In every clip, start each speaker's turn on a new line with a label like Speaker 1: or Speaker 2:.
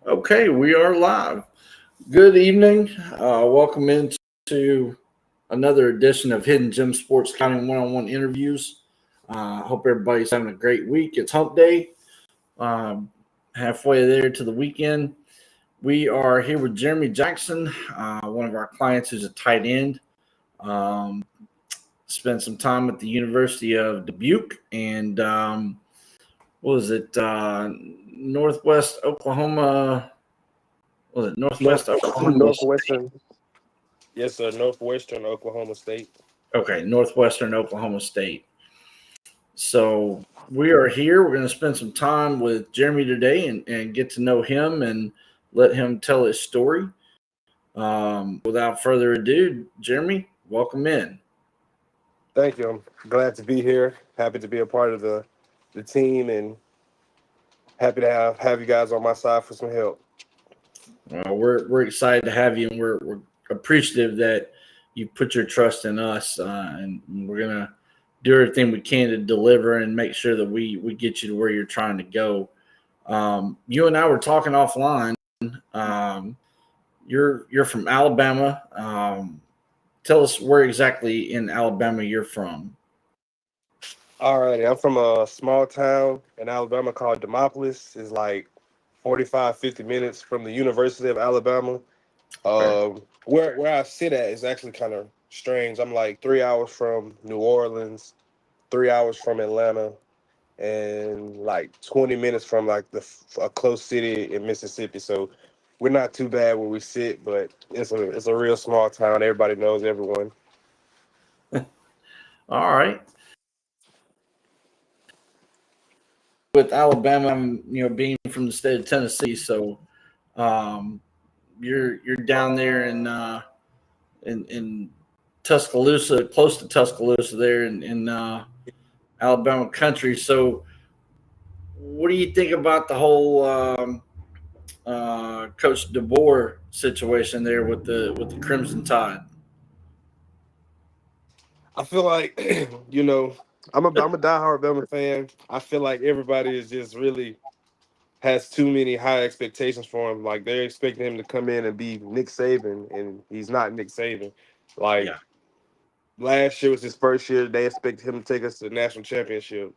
Speaker 1: Okay, we are live. Good evening. Welcome into another edition of Hidden Gem Sports Scouting One-on-One Interviews. Hope everybody's having a great week. It's Hump Day, halfway there to the weekend. We are here with Jeremy Jackson, one of our clients who's a tight end. Spent some time at the University of Dubuque and what was it? Northwest Oklahoma. Was it Northwest Oklahoma?
Speaker 2: Northwestern. Yes, sir. Northwestern Oklahoma State.
Speaker 1: Okay, Northwestern Oklahoma State. So we are here. We're going to spend some time with Jeremy today and get to know him and let him tell his story. Without further ado, Jeremy, welcome in.
Speaker 2: Thank you. I'm glad to be here. Happy to be a part of the team and happy to have you guys on my side for some help.
Speaker 1: We're excited to have you, and we're appreciative that you put your trust in us, and we're gonna do everything we can to deliver and make sure that we get you to where you're trying to go. You and I were talking offline. You're from Alabama. Tell us where exactly in Alabama you're from.
Speaker 2: All righty. I'm from a small town in Alabama called Demopolis. It's like 45, 50 minutes from the University of Alabama. Where I sit at is actually kind of strange. I'm like 3 hours from New Orleans, 3 hours from Atlanta, and like 20 minutes from like a close city in Mississippi. So we're not too bad where we sit, but it's a real small town. Everybody knows everyone.
Speaker 1: All right. With Alabama, being from the state of Tennessee, so you're down there in Tuscaloosa, close to Tuscaloosa, there in Alabama country. So, what do you think about the whole Coach DeBoer situation there with the Crimson Tide?
Speaker 2: I feel like I'm a diehard Bama fan. I feel like everybody is just really has too many high expectations for him. Like they're expecting him to come in and be Nick Saban, and he's not Nick Saban. Like last year was his first year. They expected him to take us to the national championship.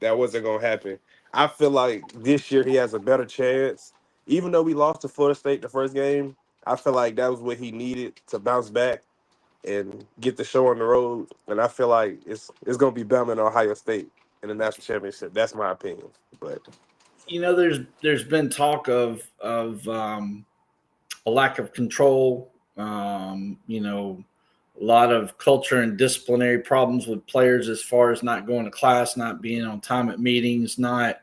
Speaker 2: That wasn't gonna happen. I feel like this year he has a better chance. Even though we lost to Florida State the first game, I feel like that was what he needed to bounce back and get the show on the road. And I feel like it's gonna be Bama and Ohio State in the national championship. That's my opinion. But
Speaker 1: there's been talk of a lack of control. A lot of culture and disciplinary problems with players as far as not going to class, not being on time at meetings, not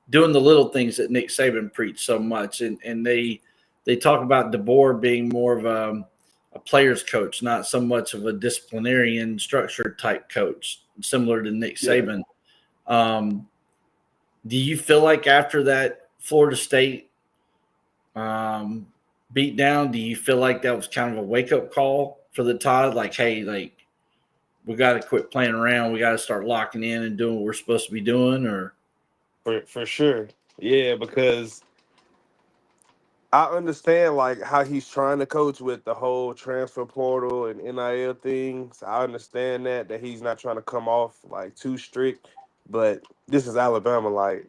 Speaker 1: doing the little things that Nick Saban preached so much. And they talk about DeBoer being more of a player's coach, not so much of a disciplinarian, structured type coach, similar to Nick Saban. Do you feel like after that Florida State beat down, do you feel like that was kind of a wake-up call for the Tide? Like, hey, we got to quit playing around. We got to start locking in and doing what we're supposed to be doing? Or
Speaker 2: for sure. Yeah, because I understand like how he's trying to coach with the whole transfer portal and NIL things. I understand that he's not trying to come off like too strict, but this is Alabama. Like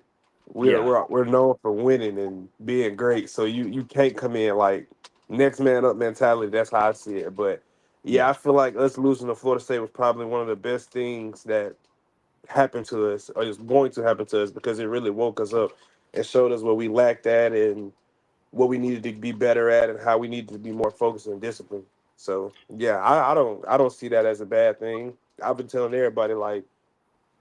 Speaker 2: we're known for winning and being great, so you can't come in like next man up mentality. That's how I see it. But I feel like us losing to Florida State was probably one of the best things that happened to us, or is going to happen to us, because it really woke us up and showed us what we lacked at and what we needed to be better at and how we needed to be more focused and disciplined. So I don't see that as a bad thing. I've been telling everybody like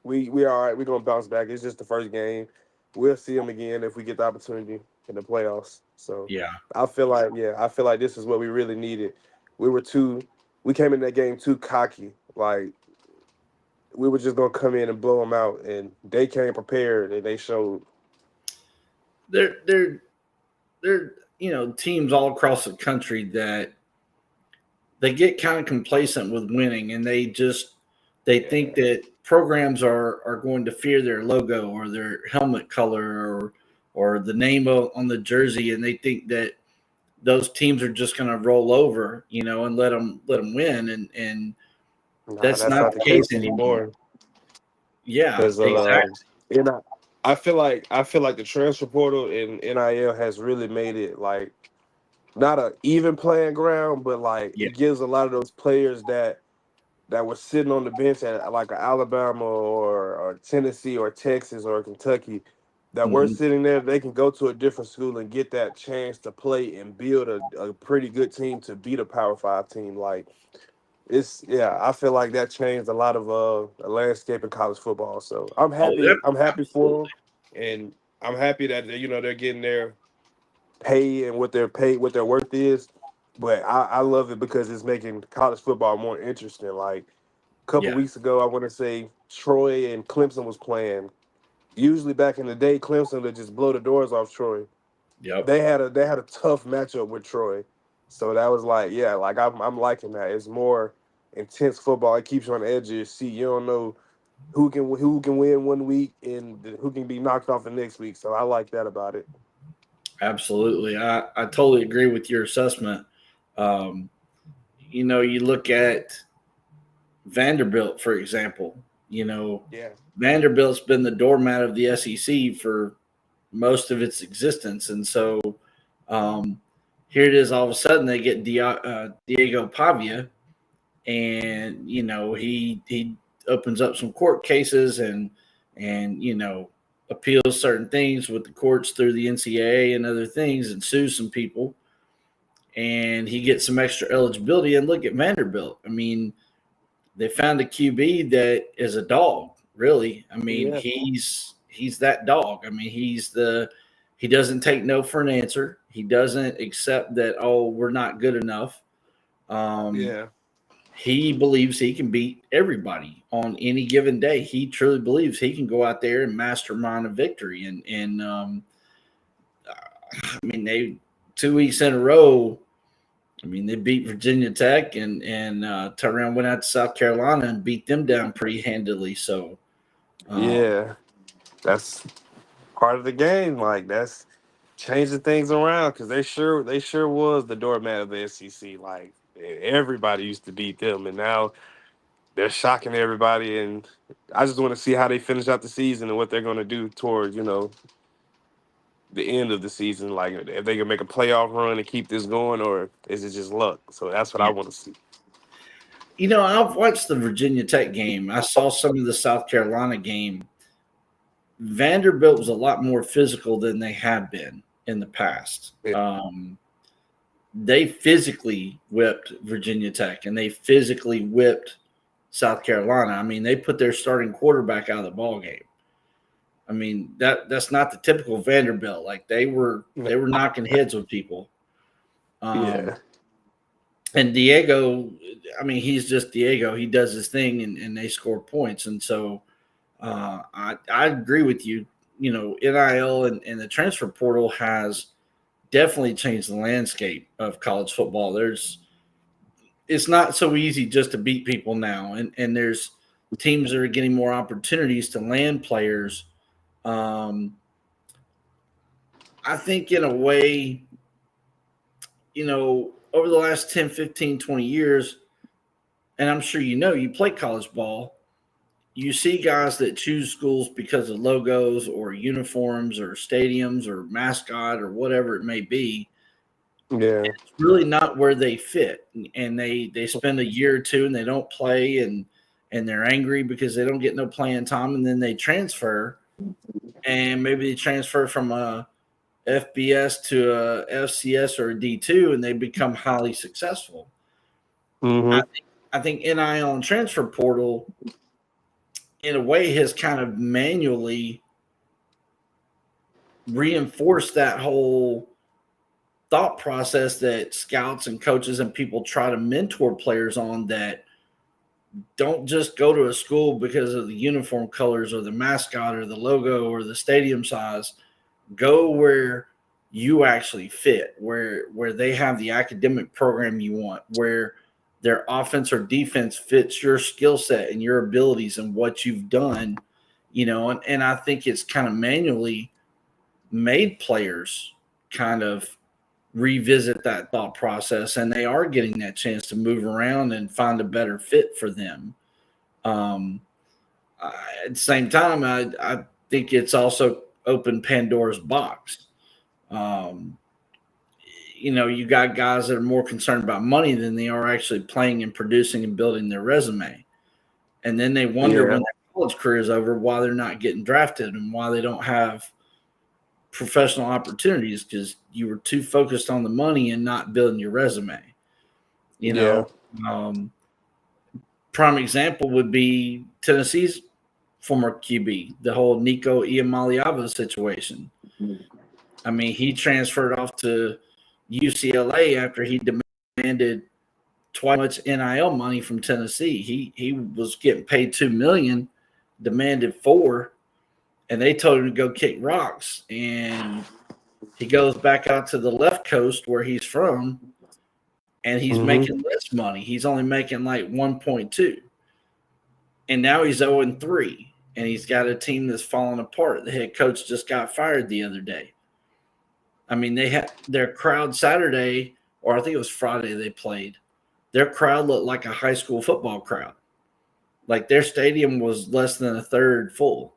Speaker 2: we all right, we're gonna bounce back. It's just the first game. We'll see them again if we get the opportunity in the playoffs. So I feel like this is what we really needed. We came in that game too cocky. Like we were just gonna come in and blow them out, and they came prepared and they showed.
Speaker 1: They're teams all across the country that they get kind of complacent with winning, and they think that programs are going to fear their logo or their helmet color or the name on the jersey, and they think that those teams are just going to roll over, and let them win, and
Speaker 2: Nah,
Speaker 1: that's
Speaker 2: that's
Speaker 1: not
Speaker 2: not
Speaker 1: the
Speaker 2: the
Speaker 1: case
Speaker 2: case
Speaker 1: anymore.
Speaker 2: anymore.
Speaker 1: Yeah,
Speaker 2: Because
Speaker 1: exactly.
Speaker 2: you know, I feel like the transfer portal in NIL has really made it like not a even playing ground, but like
Speaker 1: Yeah.
Speaker 2: it gives a lot of those players that were sitting on the bench at like a Alabama or Tennessee or Texas or Kentucky that were
Speaker 1: Hmm.
Speaker 2: sitting there, they can go to a different school and get that chance to play and build a pretty good team to beat a Power Five team. Like I feel like that changed a lot of the landscape in college football. So I'm
Speaker 1: Oh,
Speaker 2: happy.
Speaker 1: yep,
Speaker 2: I'm happy for
Speaker 1: absolutely.
Speaker 2: them, and I'm happy that they're getting their pay and what their pay, what their worth is. But I love it because it's making college football more interesting. Like a couple
Speaker 1: Yeah.
Speaker 2: weeks ago, I want to say Troy and Clemson was playing. Usually back in the day, Clemson would just blow the doors off Troy.
Speaker 1: Yep.
Speaker 2: They had a tough matchup with Troy, so that was like like I'm liking that. It's more intense football. It keeps you on the edge of your seat. You don't know who can win one week and who can be knocked off the next week. So I like that about it.
Speaker 1: Absolutely. I totally agree with your assessment. Um, you look at Vanderbilt, for example.
Speaker 2: Yeah,
Speaker 1: Vanderbilt's been the doormat of the SEC for most of its existence, and so um, here it is. All of a sudden, they get Diego Pavia, and he opens up some court cases and appeals certain things with the courts through the NCAA and other things, and sues some people, and he gets some extra eligibility. And look at Vanderbilt. I mean, they found a QB that is a dog. Really, I mean,
Speaker 2: yeah,
Speaker 1: he's that dog. I mean, he doesn't take no for an answer. He doesn't accept that, oh, we're not good enough. Um,
Speaker 2: yeah,
Speaker 1: he believes he can beat everybody on any given day. He truly believes he can go out there and mastermind a victory. And I mean, they 2 weeks in a row. I mean, they beat Virginia Tech and turned around, went out to South Carolina and beat them down pretty handily. So, um,
Speaker 2: yeah. That's part of the game. Like that's changing things around because they sure was the doormat of the SEC. Like everybody used to beat them, and now they're shocking everybody. And I just want to see how they finish out the season and what they're going to do toward the end of the season. Like if they can make a playoff run and keep this going, or is it just luck? So that's what I
Speaker 1: yeah.
Speaker 2: want to see.
Speaker 1: I've watched the Virginia Tech game. I saw some of the South Carolina game. Vanderbilt was a lot more physical than they have been in the past.
Speaker 2: Yeah.
Speaker 1: They physically whipped Virginia Tech and they physically whipped South Carolina. I mean, they put their starting quarterback out of the ball game. I mean, that's not the typical Vanderbilt. Like they were knocking heads with people. Um,
Speaker 2: Yeah.
Speaker 1: and Diego, I mean, he's just Diego. He does his thing and they score points. And so I agree with you. NIL and the transfer portal has definitely changed the landscape of college football. It's not so easy just to beat people now, and there's teams that are getting more opportunities to land players. Um, I think in a way, over the last 10, 15, 20 years, and I'm sure you play college ball, you see guys that choose schools because of logos or uniforms or stadiums or mascot or whatever it may be.
Speaker 2: Yeah.
Speaker 1: It's really not where they fit, and they spend a year or two and they don't play, and they're angry because they don't get no playing time, and then they transfer, and maybe they transfer from a FBS to a FCS or a D2, and they become highly successful. I
Speaker 2: Mm-hmm.
Speaker 1: think I think NIL and transfer portal in a way has kind of manually reinforced that whole thought process that scouts and coaches and people try to mentor players on, that don't just go to a school because of the uniform colors or the mascot or the logo or the stadium size. Go where you actually fit, where they have the academic program you want, where their offense or defense fits your skill set and your abilities and what you've done, and I think it's kind of manually made players kind of revisit that thought process, and they are getting that chance to move around and find a better fit for them. Um, at the same time, I think it's also opened Pandora's box. Um, you got guys that are more concerned about money than they are actually playing and producing and building their resume. And then they wonder
Speaker 2: Yeah.
Speaker 1: when their college career is over why they're not getting drafted and why they don't have professional opportunities because you were too focused on the money and not building your resume. You
Speaker 2: Yeah.
Speaker 1: know, prime example would be Tennessee's former QB, the whole Nico Iamaleava situation. I mean, he transferred off to UCLA after he demanded twice much NIL money from Tennessee. He was getting paid $2 million, demanded $4 million, and they told him to go kick rocks. And he goes back out to the left coast where he's from, and he's making less money. He's only making like 1.2, and now he's 0-3, and he's got a team that's falling apart. The head coach just got fired the other day. I mean, they had their crowd Saturday, or I think it was Friday they played. Their crowd looked like a high school football crowd. Like their stadium was less than a third full.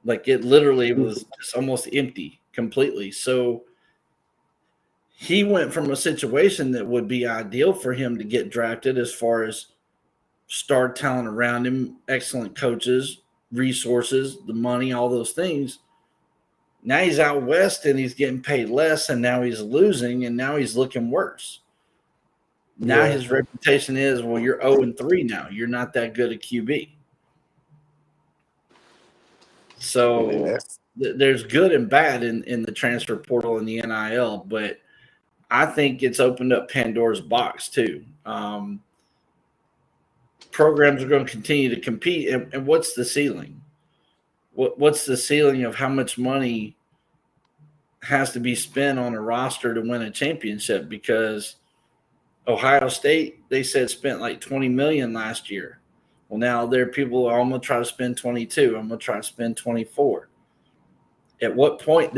Speaker 1: Like it literally was just almost empty completely. So he went from a situation that would be ideal for him to get drafted as far as star talent around him, excellent coaches, resources, the money, all those things. Now he's out west and he's getting paid less, and now he's losing, and now he's looking worse. Now his reputation is, well, you're 0-3 now. You're not that good at QB. So there's good and bad in the transfer portal and the NIL, but I think it's opened up Pandora's box too. Programs are going to continue to compete, and what's the ceiling? What's the ceiling of how much money has to be spent on a roster to win a championship? Because Ohio State, they said, spent like $20 million last year. Well, now there are people who are, I'm going to try to spend 22. I'm going to try to spend 24. At what point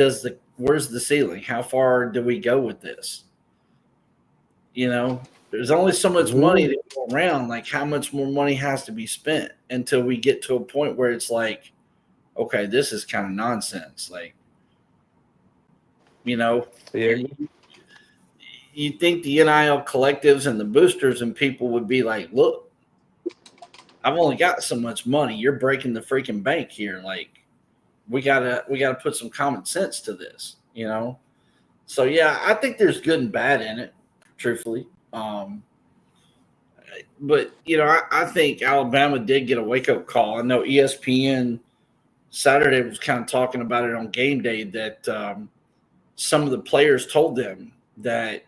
Speaker 1: where's the ceiling? How far do we go with this? There's only so much money to go around. Like, how much more money has to be spent until we get to a point where it's like, okay, this is kind of nonsense. Like,
Speaker 2: Yeah.
Speaker 1: You think the NIL collectives and the boosters and people would be like, look, I've only got so much money. You're breaking the freaking bank here. Like, we gotta put some common sense to this, So yeah, I think there's good and bad in it, truthfully. But I think Alabama did get a wake-up call. I know ESPN Saturday was kind of talking about it on game day that some of the players told them that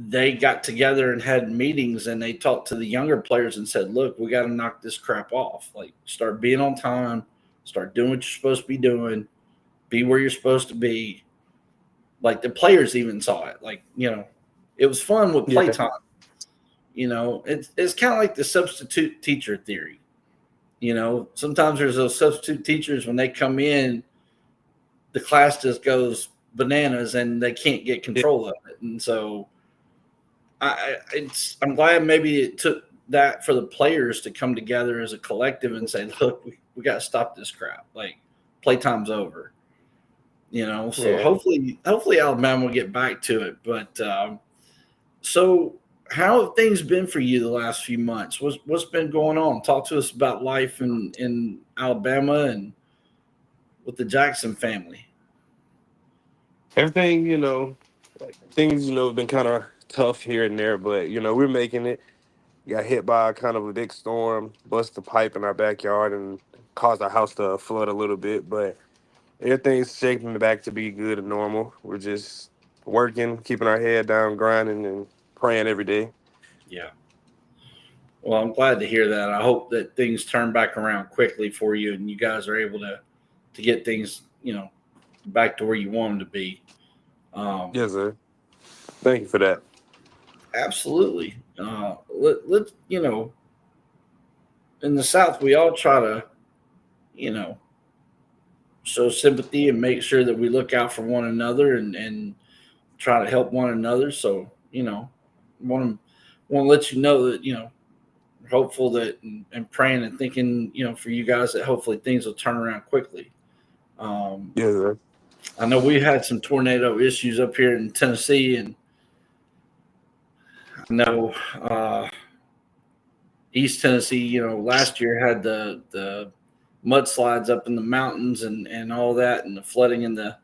Speaker 1: they got together and had meetings and they talked to the younger players and said, look, we got to knock this crap off. Like, start being on time, start doing what you're supposed to be doing, be where you're supposed to be. Like, the players even saw it. Like, it was fun with playtime. It's kind of like the substitute teacher theory. Sometimes there's those substitute teachers, when they come in, the class just goes bananas and they can't get control of it. And so I'm glad maybe it took that for the players to come together as a collective and say, look, we got to stop this crap. Like, playtime's over. So hopefully Alabama will get back to it. But so how have things been for you the last few months? What's been going on? Talk to us about life in Alabama and with the Jackson family.
Speaker 2: Everything, things, have been kind of tough here and there, but, we're making it. Got hit by kind of a big storm, busted a pipe in our backyard and caused our house to flood a little bit, but everything's shaping back to be good and normal. We're just working, keeping our head down, grinding, and praying every day.
Speaker 1: Yeah. Well, I'm glad to hear that. I hope that things turn back around quickly for you and you guys are able to get things, back to where you want them to be.
Speaker 2: Yes, sir. Thank you for that.
Speaker 1: Absolutely. Let in the South, we all try to, you know, show sympathy and make sure that we look out for one another and try to help one another. So, want to let you know that hopeful that and praying and thinking for you guys that hopefully things will turn around quickly. Um,
Speaker 2: Yeah, sir.
Speaker 1: I know we had some tornado issues up here in Tennessee, and I know East Tennessee, last year had the mudslides up in the mountains and all that, and the flooding in the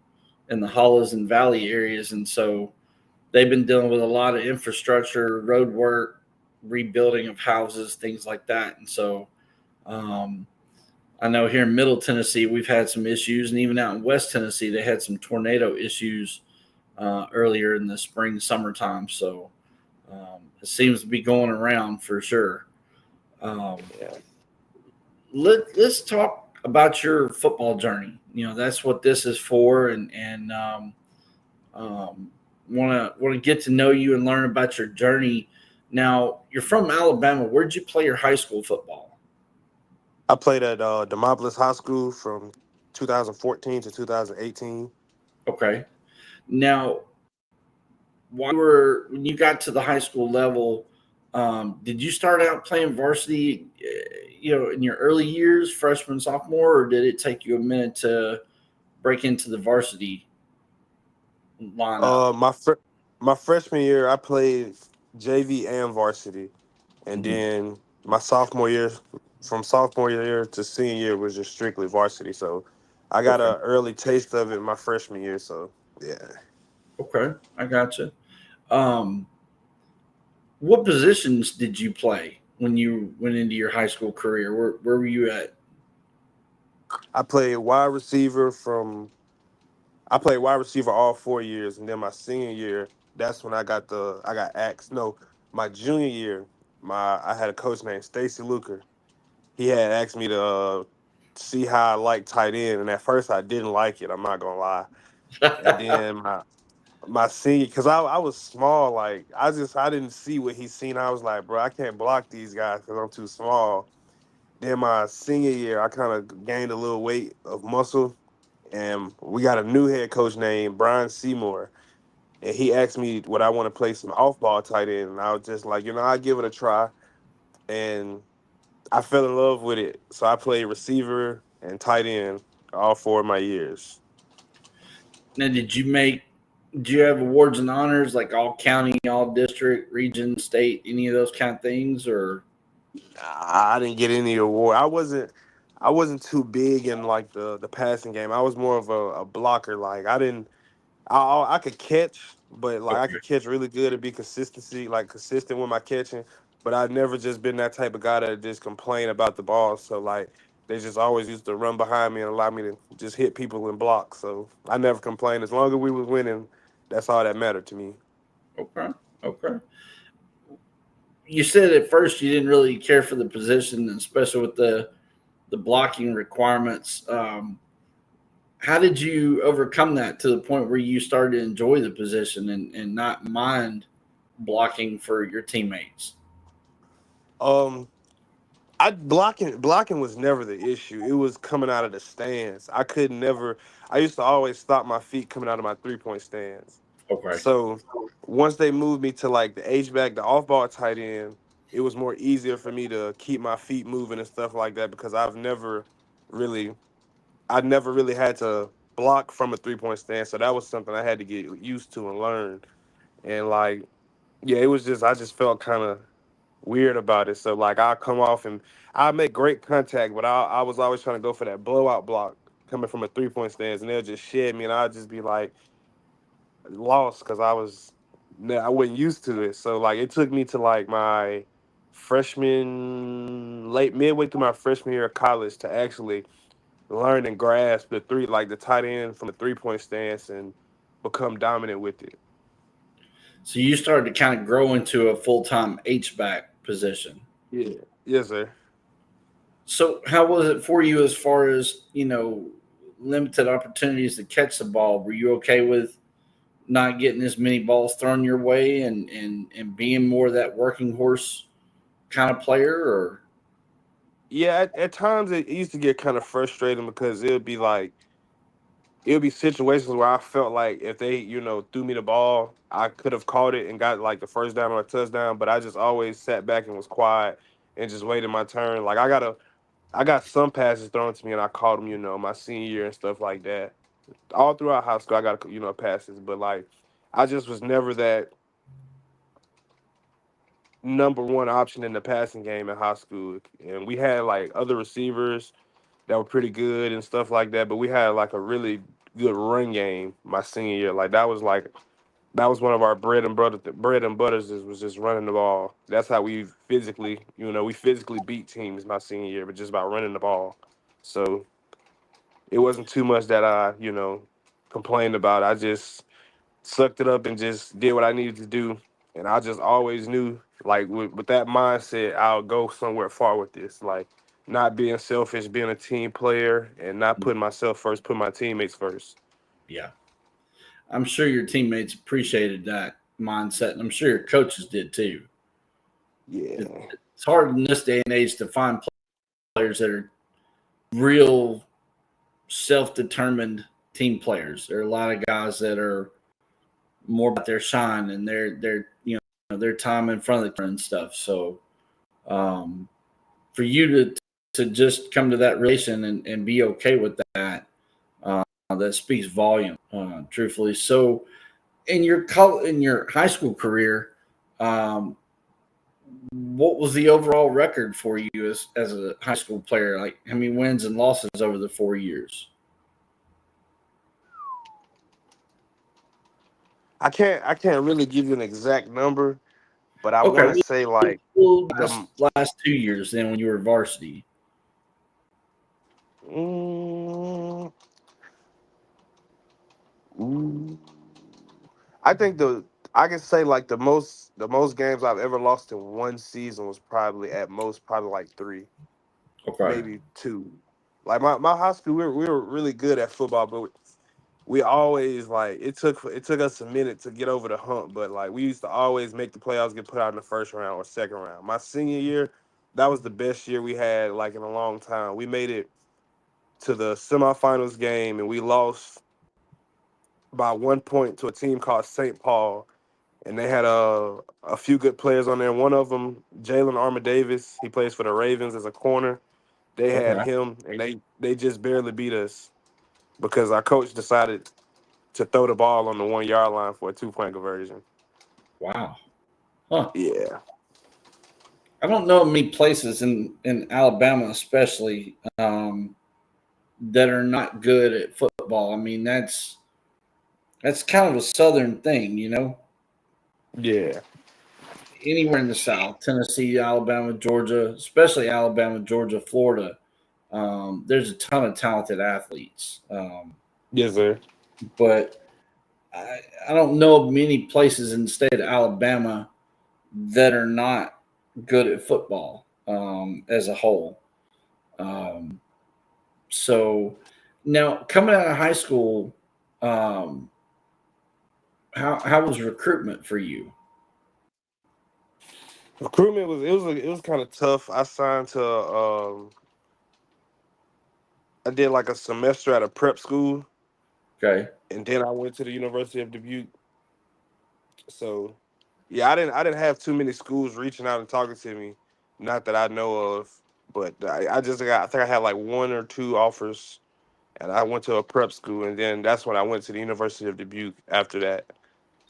Speaker 1: hollows and valley areas, and so they've been dealing with a lot of infrastructure, road work, rebuilding of houses, things like that, and so. Um, I know here in Middle Tennessee we've had some issues, and even out in West Tennessee they had some tornado issues earlier in the spring, summertime. So it seems to be going around for sure. Um,
Speaker 2: Yeah.
Speaker 1: let's talk about your football journey. That's what this is for, and um, want to get to know you and learn about your journey. Now you're from Alabama. Where'd you play your high school football?
Speaker 2: I played at Demopolis High School from 2014 to 2018.
Speaker 1: Okay. Now, when you got to the high school level, did you start out playing varsity, in your early years, freshman, sophomore, or did it take you a minute to break into the varsity lineup?
Speaker 2: Uh, my fr- my freshman year, I played JV and varsity, and
Speaker 1: Mhm.
Speaker 2: then my sophomore year, from sophomore year to senior year, was just strictly varsity. So I got
Speaker 1: Okay,
Speaker 2: an early taste of it my freshman year. So yeah,
Speaker 1: okay, I gotcha. Um, what positions did you play when you went into your high school career? Where were you at?
Speaker 2: I played wide receiver from I played wide receiver all 4 years, and then my senior year, that's when I got asked. No, my junior year, my I had a coach named Stacy Luker. He had asked me to see how I like tight end, and at first I didn't like it. I'm not gonna lie. And then my senior, because I was small, like I didn't see what he seen. I was like, bro, I can't block these guys because I'm too small. Then my senior year, I kind of gained a little weight of muscle, and we got a new head coach named Brian Seymour, and he asked me would I want to play some off ball tight end, and I was just like, I give it a try, and I fell in love with it. So I played receiver and tight end all 4 of my years.
Speaker 1: Now, did you have awards and honors like all county, all district, region, state, any of those kind of things, or
Speaker 2: I didn't get any award. I wasn't too big in like the passing game. I was more of a blocker. Like I didn't I could catch, but like I
Speaker 1: okay,
Speaker 2: could catch really good and be consistent with my catching. But I've never just been that type of guy that just complain about the ball. So like they just always used to run behind me and allow me to just hit people and block. So I never complained. As long as we was winning, that's all that mattered to me.
Speaker 1: okay, okay? You said at first you didn't really care for the position, especially with the blocking requirements. How did you overcome that to the point where you started to enjoy the position and not mind blocking for your teammates?
Speaker 2: Um, I blocking was never the issue. It was coming out of the stands. I could never. I used to always stop my feet coming out of my 3 point stands.
Speaker 1: Okay,
Speaker 2: So once they moved me to like the H back, the off ball tight end, it was more easier for me to keep my feet moving and stuff like that because really, I never really had to block from a 3 point stand. So that was something I had to get used to and learn. And like, yeah, it was just I just felt kind of weird about it. So like I'll come off and I make great contact, but I was always trying to go for that blowout block coming from a 3 point stance, and they'll just shed me, and I'd just be like lost because I wasn't used to it. So like it took me to like my freshman late midway through my freshman year of college to actually learn and grasp the tight end from the 3 point stance and become dominant with it.
Speaker 1: so you started to kind of grow into a full time H back position.
Speaker 2: Yeah. Yes, sir.
Speaker 1: So how was it for you as far as limited opportunities to catch the ball? Were you okay with not getting as many balls thrown your way and being more that working horse kind of player? Or
Speaker 2: Yeah, at times it used to get kind of frustrating because it would be situations where I felt like if they, threw me the ball, I could have caught it and got like the first down or a touchdown, but I just always sat back and was quiet and just waited my turn. Like I got some passes thrown to me and I caught them, my senior year and stuff like that. All throughout high school, I got, passes, but like I just was never that number one option in the passing game in high school. And we had like other receivers that were pretty good and stuff like that. But we had like a really good run game my senior year. That was one of our bread and butters was just running the ball. That's how we physically beat teams my senior year, but just by running the ball. So it wasn't too much that I, complained about. I just sucked it up and just did what I needed to do. And I just always knew, like, with that mindset, I'll go somewhere far with this. Like, not being selfish, being a team player, and not putting myself first, putting my teammates first.
Speaker 1: yeah, I'm sure your teammates appreciated that mindset, and I'm sure your coaches did too.
Speaker 2: Yeah.
Speaker 1: It's hard in this day and age to find players that are real self-determined team players. There are a lot of guys that are more about their shine and their time in front of the camera and stuff. So um, for you to just come to that relation and be okay with that, that speaks volume, truthfully. So in your high school career, um, what was the overall record for you as a high school player? Like how many wins and losses over the 4 years?
Speaker 2: I can't really give you an exact number, but I
Speaker 1: Okay,
Speaker 2: want to say like
Speaker 1: well,
Speaker 2: the
Speaker 1: last 2 years then when you were varsity.
Speaker 2: mm, ooh, I think I can say like the most games I've ever lost in one season was probably at most probably like three,
Speaker 1: Okay,
Speaker 2: maybe two. Like my high school, we were really good at football, but we always like it took us a minute to get over the hump, but like we used to always make the playoffs, get put out in the first round or second round. My senior year, that was the best year we had like in a long time. We made it to the semifinals game and we lost by 1 point to a team called St. Paul, and they had a few good players on there. One of them, Jalen Armour Davis, he plays for the Ravens as a corner. They had
Speaker 1: okay,
Speaker 2: him, and they just barely beat us because our coach decided to throw the ball on the 1 yard line for a 2 point conversion.
Speaker 1: wow, huh?
Speaker 2: Yeah,
Speaker 1: I don't know many places in Alabama, especially that are not good at football. I mean, that's kind of a southern thing, you know.
Speaker 2: yeah,
Speaker 1: Anywhere in the South, Tennessee, Alabama, Georgia, especially Alabama, Georgia, Florida, there's a ton of talented athletes.
Speaker 2: yes, sir.
Speaker 1: But I don't know of many places in the state of Alabama that are not good at football as a whole. Um, so now coming out of high school, um, how was recruitment for you?
Speaker 2: Recruitment was kind of tough. I did like a semester at a prep school,
Speaker 1: Okay,
Speaker 2: and then I went to the University of Dubuque. So yeah, I didn't have too many schools reaching out and talking to me, not that I know of. But I think I had like one or two offers, and I went to a prep school, and then that's when I went to the University of Dubuque after that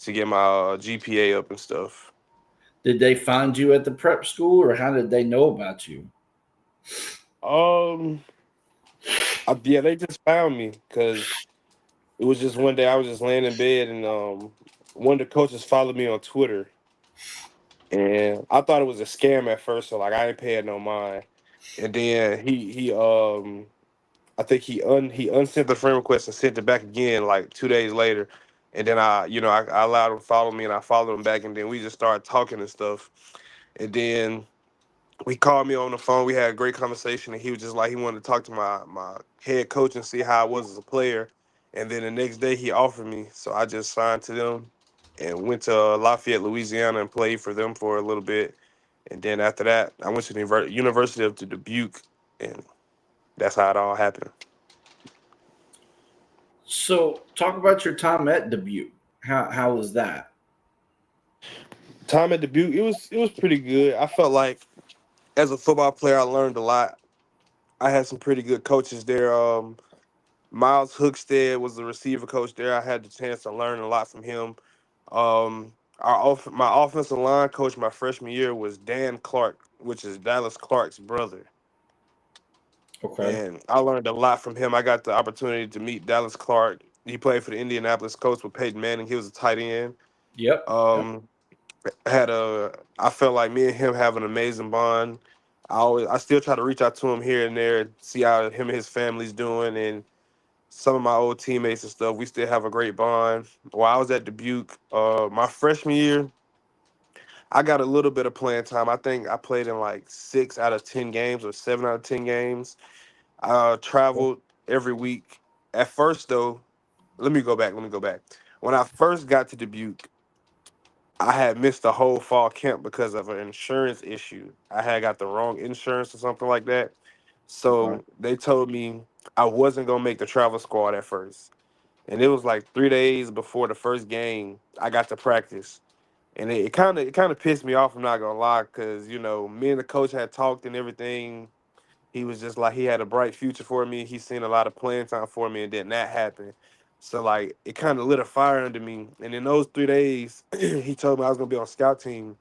Speaker 2: to get my GPA up and stuff.
Speaker 1: did they find you at the prep school, or how did they know about you?
Speaker 2: Um, yeah, they just found me because it was just one day I was just laying in bed, and one of the coaches followed me on Twitter, and I thought it was a scam at first, so like I didn't pay it no mind. And then he I think he unsent the friend request and sent it back again like 2 days later. And then I allowed him to follow me and I followed him back and then we just started talking and stuff. And then he called me on the phone. We had a great conversation and he was just like he wanted to talk to my head coach and see how I was as a player. And then the next day he offered me, so I just signed to them and went to Lafayette, Louisiana, and played for them for a little bit. And then after that, I went to the University of Dubuque, and that's how it all happened.
Speaker 1: So, talk about your time at Dubuque. How was that?
Speaker 2: Time at Dubuque, it was pretty good. I felt like as a football player, I learned a lot. I had some pretty good coaches there. Miles Hookstead was the receiver coach there. I had the chance to learn a lot from him. My offensive line coach my freshman year was Dan Clark, which is Dallas Clark's brother,
Speaker 1: Okay.
Speaker 2: and I learned a lot from him. I got the opportunity to meet Dallas Clark. He played for the Indianapolis Colts with Peyton Manning. He was a tight end.
Speaker 1: Yep. Yep.
Speaker 2: Um, I felt like me and him have an amazing bond. I still try to reach out to him here and there, see how him and his family's doing, and some of my old teammates and stuff. We still have a great bond. While I was at Dubuque, my freshman year, I got a little bit of playing time. I think I played in like 6 out of 10 games or 7 out of 10 games. I traveled every week. At first, though, let me go back. Let me go back. When I first got to Dubuque, I had missed the whole fall camp because of an insurance issue. I had got the wrong insurance or something like that.
Speaker 1: Okay.
Speaker 2: So they told me I wasn't gonna make the travel squad at first. And it was like 3 days before the first game I got to practice, and it kind of pissed me off. I'm not gonna lie, because me and the coach had talked and everything. He was just like he had a bright future for me. He's seen a lot of playing time for me, and then that happened. So like it kind of lit a fire under me. And in those 3 days, he told me I was gonna be on scout team.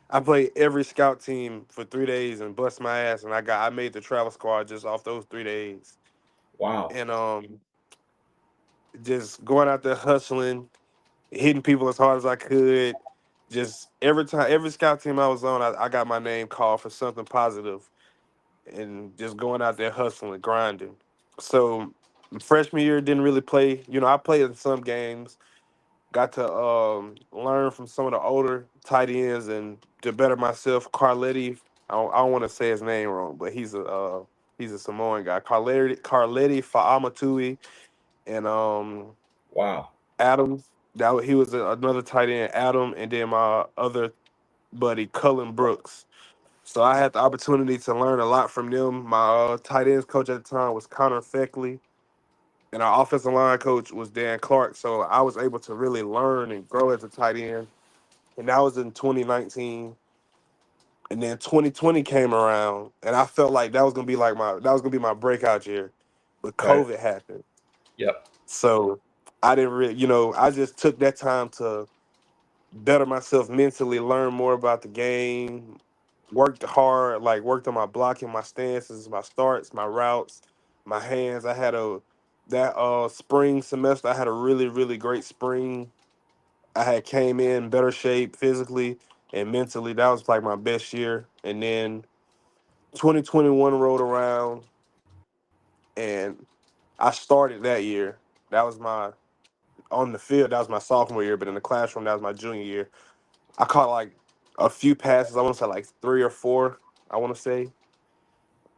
Speaker 2: I played every scout team for 3 days and bust my ass, and I made the travel squad just off those 3 days.
Speaker 1: Wow.
Speaker 2: And just going out there hustling, hitting people as hard as I could. Just every scout team I was on, I got my name called for something positive, and just going out there hustling, grinding. So freshman year didn't really play. I played in some games. Got to learn from some of the older tight ends and to better myself. Carletti, I don't want to say his name wrong, but he's a Samoan guy. Carletti Faamatui and
Speaker 1: Wow.
Speaker 2: Adam. He was another tight end, Adam, and then my other buddy, Cullen Brooks. So I had the opportunity to learn a lot from them. My tight ends coach at the time was Connor Feckley, and our offensive line coach was Dan Clark. So I was able to really learn and grow as a tight end. And that was in 2019. And then 2020 came around, and I felt like that was gonna be my breakout year, but
Speaker 1: Okay.
Speaker 2: COVID happened.
Speaker 1: Yep.
Speaker 2: So I didn't really, I just took that time to better myself mentally, learn more about the game, worked hard, like worked on my blocking, my stances, my starts, my routes, my hands. I had a that spring semester, I had a really, really great spring. I had came in better shape physically and mentally. That was like my best year. And then 2021 rolled around, and I started that year. That was my on the field, that was my sophomore year, but in the classroom, that was my junior year. I caught like a few passes. I want to say like 3 or 4. I want to say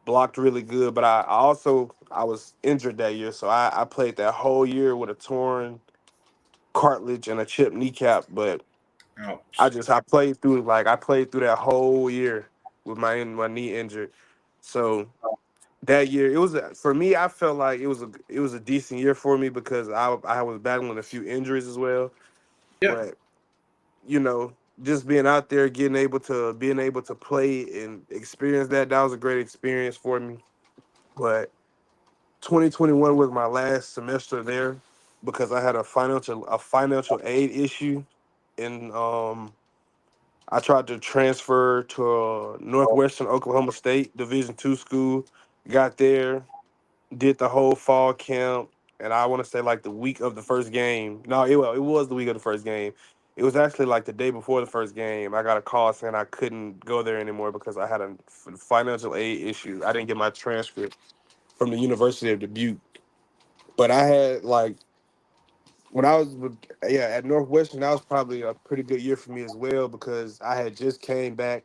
Speaker 2: blocked really good, but I was injured that year, so I played that whole year with a torn cartilage and a chipped kneecap. But
Speaker 1: Ouch.
Speaker 2: I played through that whole year with my knee injured. So that year for me. I felt like it was a decent year for me because I was battling a few injuries as well,
Speaker 1: Yeah.
Speaker 2: but you know, just being out there, being able to play and experience that was a great experience for me. But 2021 was my last semester there because I had a financial aid issue, and I tried to transfer to Northwestern Oklahoma State Division II school. Got there, did the whole fall camp, and I want to say like the week of the first game. No, it was the week of the first game. It was actually like the day before the first game. I got a call saying I couldn't go there anymore because I had a financial aid issue. I didn't get my transcript from the University of Dubuque, but I had like when I was at Northwestern, that was probably a pretty good year for me as well because I had just came back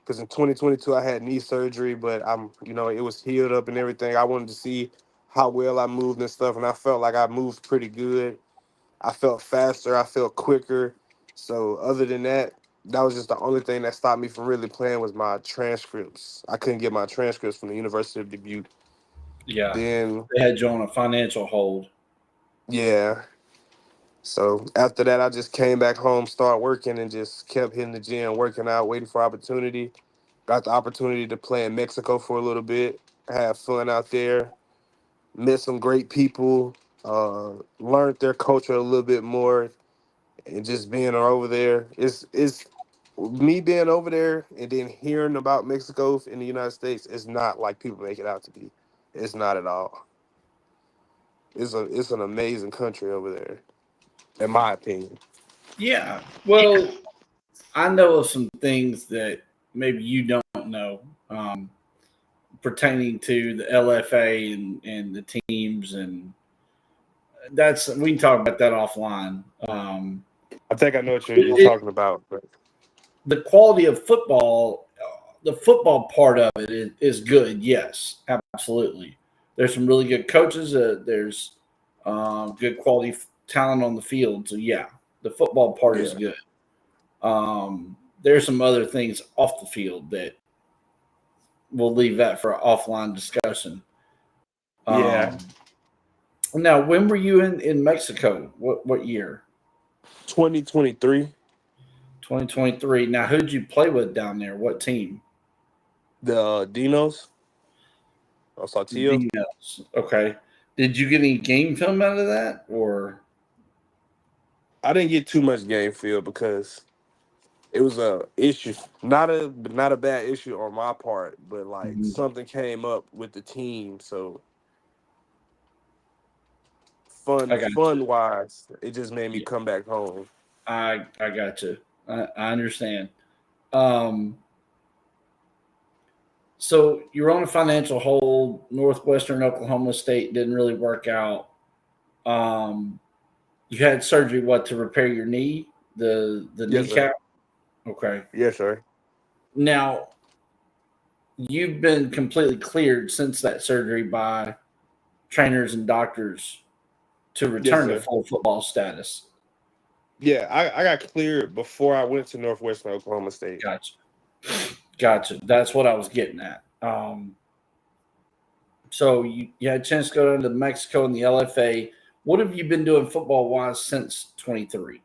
Speaker 2: because in 2022 I had knee surgery, but it was healed up and everything. I wanted to see how well I moved and stuff, and I felt like I moved pretty good. I felt faster. I felt quicker. So other than that, that was just the only thing that stopped me from really playing was my transcripts. I couldn't get my transcripts from the University of Dubuque.
Speaker 1: Yeah,
Speaker 2: Then
Speaker 1: they had you on a financial hold.
Speaker 2: yeah. So after that, I just came back home, started working, and just kept hitting the gym, working out, waiting for opportunity. Got the opportunity to play in Mexico for a little bit, have fun out there, met some great people, learned their culture a little bit more, and just being over there. It's me being over there and then hearing about Mexico in the United States is not like people make it out to be. It's not at all. It's an amazing country over there, in my opinion.
Speaker 1: Yeah. Well, I know of some things that maybe you don't know pertaining to the LFA and the teams, and that's we can talk about that offline.
Speaker 2: I think I know what you're
Speaker 1: It,
Speaker 2: talking about, but
Speaker 1: the quality of football, the football part of it is good. Yes, absolutely. There's some really good coaches. There's good quality talent on the field. So yeah, the football part is
Speaker 2: yeah,
Speaker 1: good. There's some other things off the field that we'll leave that for an offline discussion.
Speaker 2: yeah.
Speaker 1: Um, Now, when were you in Mexico? What year?
Speaker 2: 2023,
Speaker 1: 2023. Now, who'd you play with down there? What team?
Speaker 2: the Dinos,
Speaker 1: The
Speaker 2: Saltillo.
Speaker 1: Dinos. Okay. Did you get any game film out of that, or
Speaker 2: I didn't get too much game field because it was a issue, not a bad issue on my part, but like
Speaker 1: Mhm.
Speaker 2: something came up with the team. So
Speaker 1: I got you.
Speaker 2: fun wise, it just made me
Speaker 1: Yeah,
Speaker 2: come back home.
Speaker 1: I got you. I understand. Um, so you're on a financial hold. Northwestern Oklahoma State didn't really work out. Um, you had surgery, what, to repair your knee, the
Speaker 2: Yes, sir.
Speaker 1: kneecap? Okay.
Speaker 2: Yes, sir.
Speaker 1: Now you've been completely cleared since that surgery by trainers and doctors to
Speaker 2: Yes,
Speaker 1: return to
Speaker 2: sir.
Speaker 1: full football status.
Speaker 2: Yeah, I got cleared before I went to Northwestern Oklahoma State.
Speaker 1: Gotcha. Gotcha. That's what I was getting at. So you had a chance to go down to Mexico and the LFA. What have you been doing football wise since 23?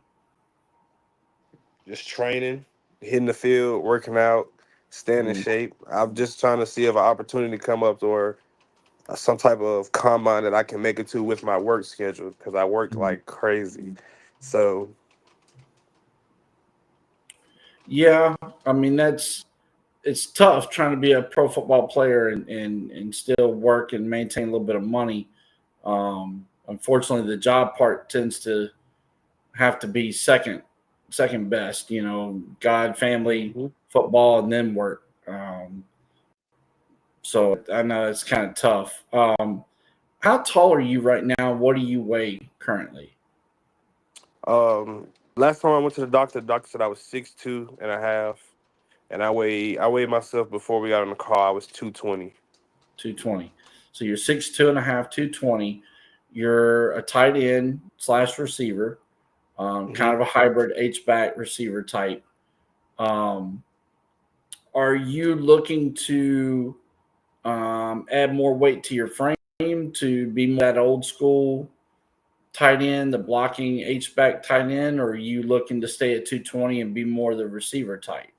Speaker 2: Just training, hitting the field, working out, staying in
Speaker 1: Mm,
Speaker 2: shape. I'm just trying to see if an opportunity come up or some type of combine that I can make it to with my work schedule because I work
Speaker 1: mm.
Speaker 2: like crazy. So
Speaker 1: Yeah, I mean it's tough trying to be a pro football player and still work and maintain a little bit of money. Unfortunately, the job part tends to have to be second best. You know, God, family,
Speaker 2: mhm.
Speaker 1: football, and then work. So I know it's kind of tough. How tall are you right now? What do you weigh currently?
Speaker 2: um, last time I went to the doctor said I was 6'2.5", and I weighed myself before we got on the call. I was 220.
Speaker 1: 220. So you're 6'2" and a half, 220. You're a tight end slash receiver,
Speaker 2: Hmm.
Speaker 1: kind of a hybrid H back receiver type. Um, are you looking to add more weight to your frame to be more that old school tight end, the blocking H back tight end, or are you looking to stay at 220 and be more the receiver type?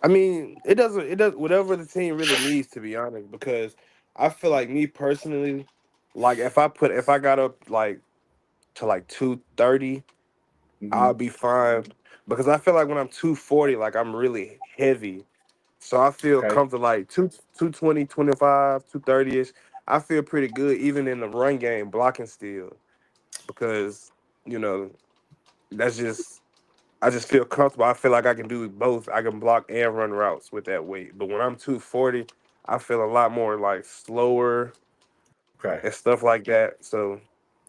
Speaker 2: I mean, it does whatever the team really needs, to be honest, because I feel like me personally, like if I got up like to like 230,
Speaker 1: Hmm.
Speaker 2: I'll be fine because I feel like when I'm 240, like I'm really heavy. So I feel
Speaker 1: Okay.
Speaker 2: comfortable like 220, 230 ish. I feel pretty good even in the run game blocking still because you know that's just I just feel comfortable. I feel like I can do both. I can block and run routes with that weight. But when I'm 240, I feel a lot more like slower
Speaker 1: Okay.
Speaker 2: and stuff like that. So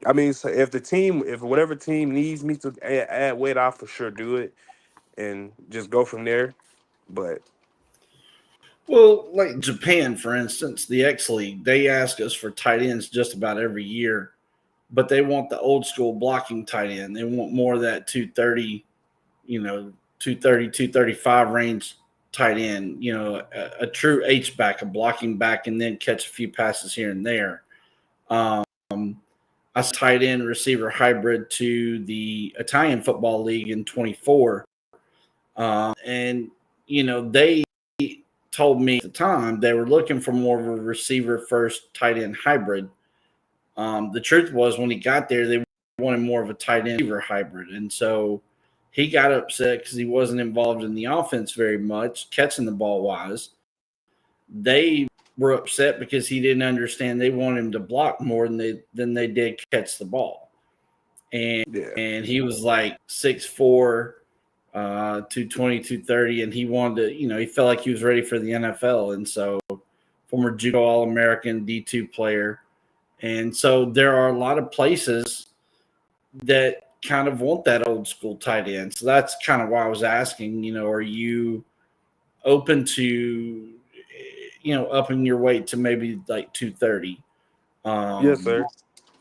Speaker 2: I mean, so if whatever team needs me to add weight, I'll for sure do it and just go from there. But
Speaker 1: Well, like Japan, for instance, the X League, they ask us for tight ends just about every year, but they want the old school blocking tight end. They want more of that 230, 230, 235 range tight end, a true H back, a blocking back, and then catch a few passes here and there. Um, I tight end receiver hybrid to the Italian Football League in 24. And, they told me at the time they were looking for more of a receiver first tight end hybrid. The truth was, when he got there, they wanted more of a tight end receiver hybrid. And so he got upset because he wasn't involved in the offense very much, catching the ball wise. They were upset because he didn't understand they wanted him to block more than they did catch the ball. And
Speaker 2: Yeah.
Speaker 1: and he was like 6'4", 220, 230, and he wanted to, he felt like he was ready for the NFL. And so, former judo All-American D2 player. And so there are a lot of places that kind of want that old school tight end. So that's kind of why I was asking, are you open to, upping your weight to maybe like 230?
Speaker 2: Yes,
Speaker 1: Um,
Speaker 2: sir.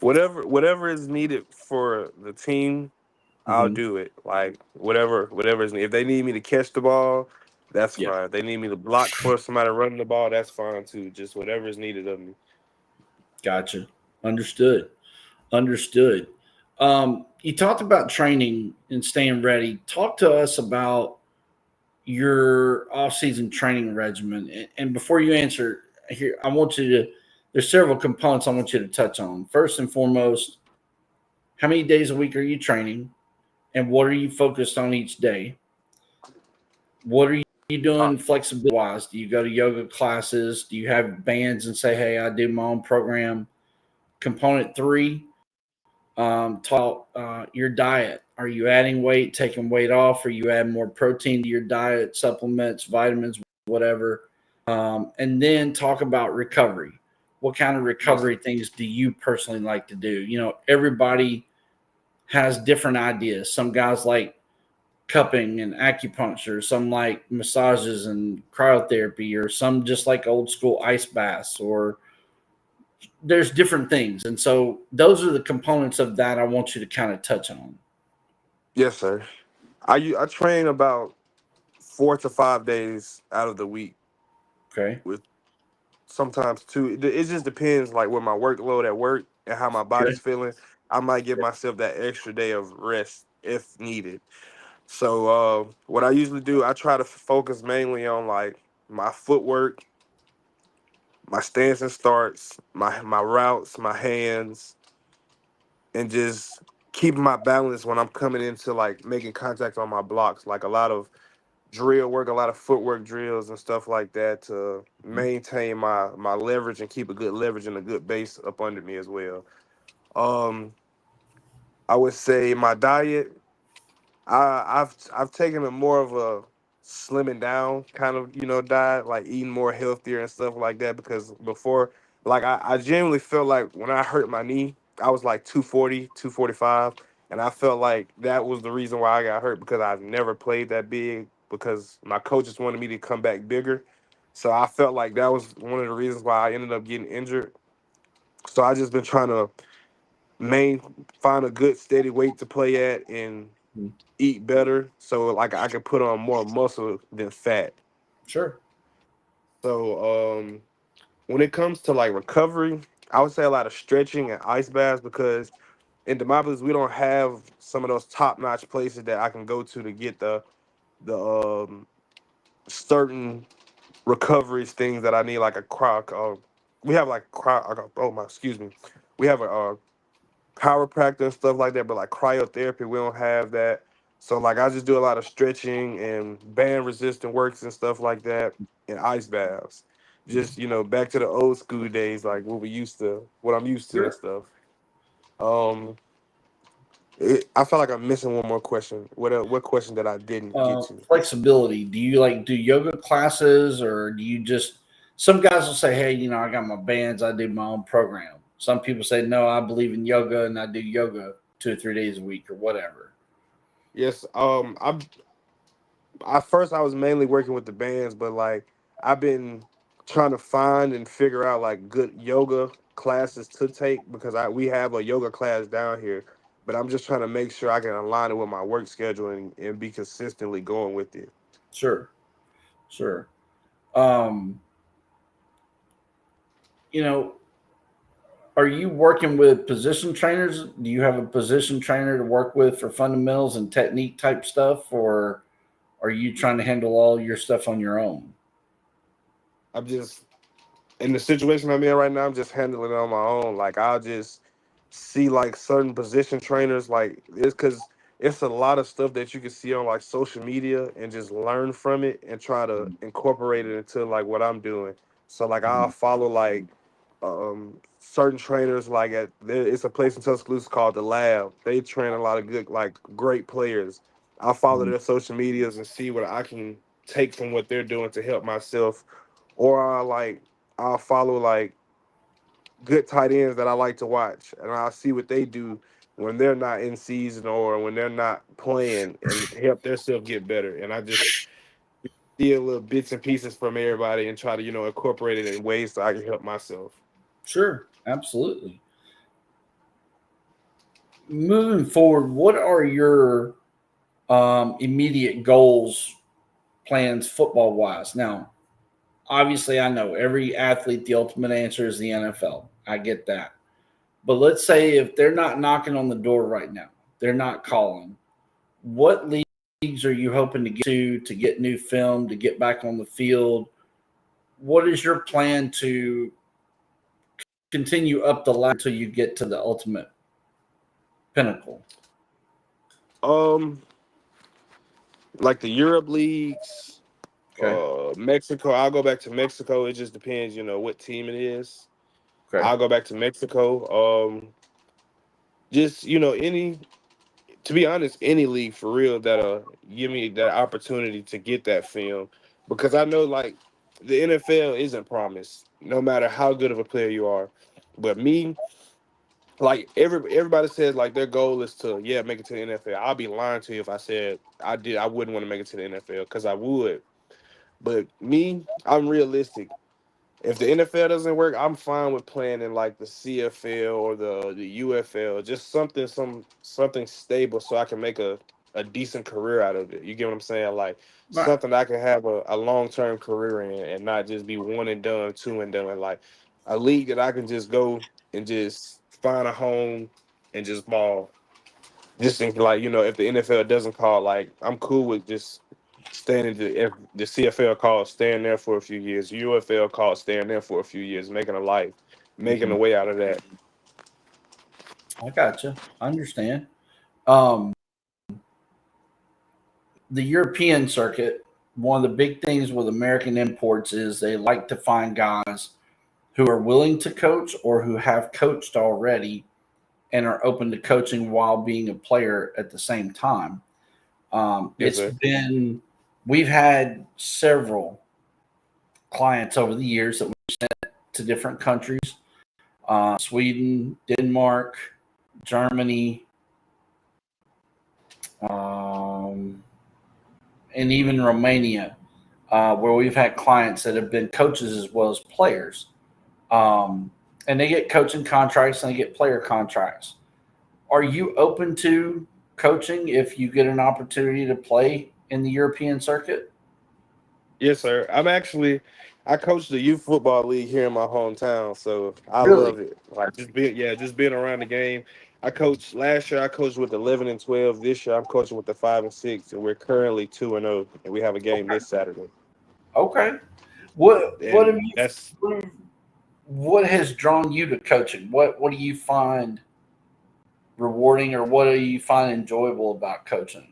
Speaker 2: Whatever is needed for the team, I'll
Speaker 1: mhm.
Speaker 2: do it. Like whatever is needed. If they need me to catch the ball, that's
Speaker 1: Yeah,
Speaker 2: fine. If they need me to block for somebody running the ball, that's fine too. Just whatever is needed of me.
Speaker 1: gotcha. Understood. Understood. You talked about training and staying ready. Talk to us about your off-season training regimen. And before you answer, here I want you to. There's several components I want you to touch on. First and foremost, how many days a week are you training, and what are you focused on each day? What are you
Speaker 2: Uh,
Speaker 1: doing flexibility wise? Do you go to yoga classes? Do you have bands and say, "Hey, I do my own program"? Component three, talk your diet. Are you adding weight, taking weight off? Are you adding more protein to your diet, supplements, vitamins, whatever? And then talk about recovery. What kind of
Speaker 2: yes,
Speaker 1: recovery things do you personally like to do? Everybody has different ideas. Some guys like cupping and acupuncture, some like massages and cryotherapy, or some just like old school ice baths, or there's different things. And so those are the components of that I want you to kind of touch on.
Speaker 2: yes, sir. I train about 4 to 5 days out of the week
Speaker 1: Okay.
Speaker 2: with sometimes two. It just depends, like with my workload at work and how my
Speaker 1: Okay.
Speaker 2: body's feeling. I might give myself that extra day of rest if needed. So what I usually do, I try to focus mainly on like my footwork, my stance and starts, my routes, my hands, and just keeping my balance when I'm coming into like making contact on my blocks. Like a lot of drill work, a lot of footwork drills and stuff like that to maintain my leverage and keep a good leverage and a good base up under me as well. Um, I would say my diet. I've taken a more of a slimming down kind of diet, like eating more healthier and stuff like that. Because before, like I genuinely felt like when I hurt my knee, I was like 240, 245, and I felt like that was the reason why I got hurt because I've never played that big because my coaches wanted me to come back bigger. So I felt like that was one of the reasons why I ended up getting injured. So I just been trying to main find a good steady weight to play at and
Speaker 1: Mhm.
Speaker 2: eat better so like I can put on more muscle than fat.
Speaker 1: Sure.
Speaker 2: So when it comes to like recovery, I would say a lot of stretching and ice baths because in Demopolis we don't have some of those top notch places that I can go to get the certain recoveries things that I need like a croc. We have like oh my excuse me, we have a chiropractor and stuff like that, but like cryotherapy, we don't have that. So like I just do a lot of stretching and band resistant works and stuff like that, and ice baths. Just back to the old school days, like what I'm used to and
Speaker 1: Sure.
Speaker 2: stuff. Um, I feel like I'm missing one more question. What question that I didn't get to?
Speaker 1: Flexibility. Do you like do yoga classes, or do you just? Some guys will say, "Hey, I got my bands. I do my own program." Some people say, "No, I believe in yoga and I do yoga 2 or 3 days a week or whatever."
Speaker 2: Yes. I first I was mainly working with the bands, but like I've been trying to find and figure out like good yoga classes to take because we have a yoga class down here, but I'm just trying to make sure I can align it with my work schedule and be consistently going with it.
Speaker 1: Sure, sure. Um, you know, are you working with position trainers? Do you have a position trainer to work with for fundamentals and technique type stuff, or are you trying to handle all your stuff on your own?
Speaker 2: I'm just in the situation I'm in right now, I'm just handling it on my own. Like I'll just see like certain position trainers, like it's because it's a lot of stuff that you can see on like social media and just learn from it and try to incorporate it into like what I'm doing. So like I'll
Speaker 1: Mhm.
Speaker 2: follow like certain trainers like it's a place in Tuscaloosa called the Lab. They train a lot of good like great players. I'll follow
Speaker 1: Mhm.
Speaker 2: their social medias and see what I can take from what they're doing to help myself, or I'll follow like good tight ends that I like to watch, and I'll see what they do when they're not in season or when they're not playing, and help themselves get better. And I just steal little bits and pieces from everybody and try to incorporate it in ways so I can help myself.
Speaker 1: Sure, absolutely. Moving forward, what are your immediate goals, plans, football wise? Now, obviously, I know every athlete, the ultimate answer is the NFL. I get that. But let's say if they're not knocking on the door right now, they're not calling. What leagues are you hoping to get to get new film, to get back on the field? What is your plan to continue up the ladder until you get to the ultimate pinnacle?
Speaker 2: Um, like the Europe leagues,
Speaker 1: Okay.
Speaker 2: Mexico. I'll go back to Mexico. It just depends, what team it is.
Speaker 1: Okay.
Speaker 2: I'll go back to Mexico. Just any to be honest, any league for real that'll give me that opportunity to get that film, because I know like the NFL isn't promised, no matter how good of a player you are. But me, like everybody says, like their goal is to make it to the NFL. I'll be lying to you if I said I wouldn't want to make it to the NFL, because I would. But me, I'm realistic. If the NFL doesn't work, I'm fine with playing in like the CFL or the UFL, just something stable so I can make a decent career out of it. You get what I'm saying? Like
Speaker 1: Right.
Speaker 2: something I can have a long-term career in and not just be one and done, two and done. Like a league that I can just go and just find a home and just ball. Just think like, if the NFL doesn't call, like I'm cool with just staying in if the CFL calls, staying there for a few years, UFL calls, staying there for a few years, making a life, making
Speaker 1: Mhm.
Speaker 2: a way out of that.
Speaker 1: I gotcha. I understand. Um, the European circuit, one of the big things with American imports is they like to find guys who are willing to coach or who have coached already and are open to coaching while being a player at the same time.
Speaker 2: Yes,
Speaker 1: It's
Speaker 2: sir.
Speaker 1: been, we've had several clients over the years that we sent to different countries, Sweden, Denmark, Germany, um, and even Romania, where we've had clients that have been coaches as well as players. Um, and they get coaching contracts and they get player contracts. Are you open to coaching if you get an opportunity to play in the European circuit?
Speaker 2: Yes, sir. I coach the youth football league here in my hometown, so I
Speaker 1: Really?
Speaker 2: love it. Like just being around the game. I coached last year. I coached with 11 and 12. This year, I'm coaching with the 5 and 6, and we're currently 2-0, and we have a game
Speaker 1: Okay.
Speaker 2: this Saturday.
Speaker 1: Okay. What have
Speaker 2: And
Speaker 1: you
Speaker 2: that's
Speaker 1: what has drawn you to coaching? What do you find rewarding or what do you find enjoyable about coaching?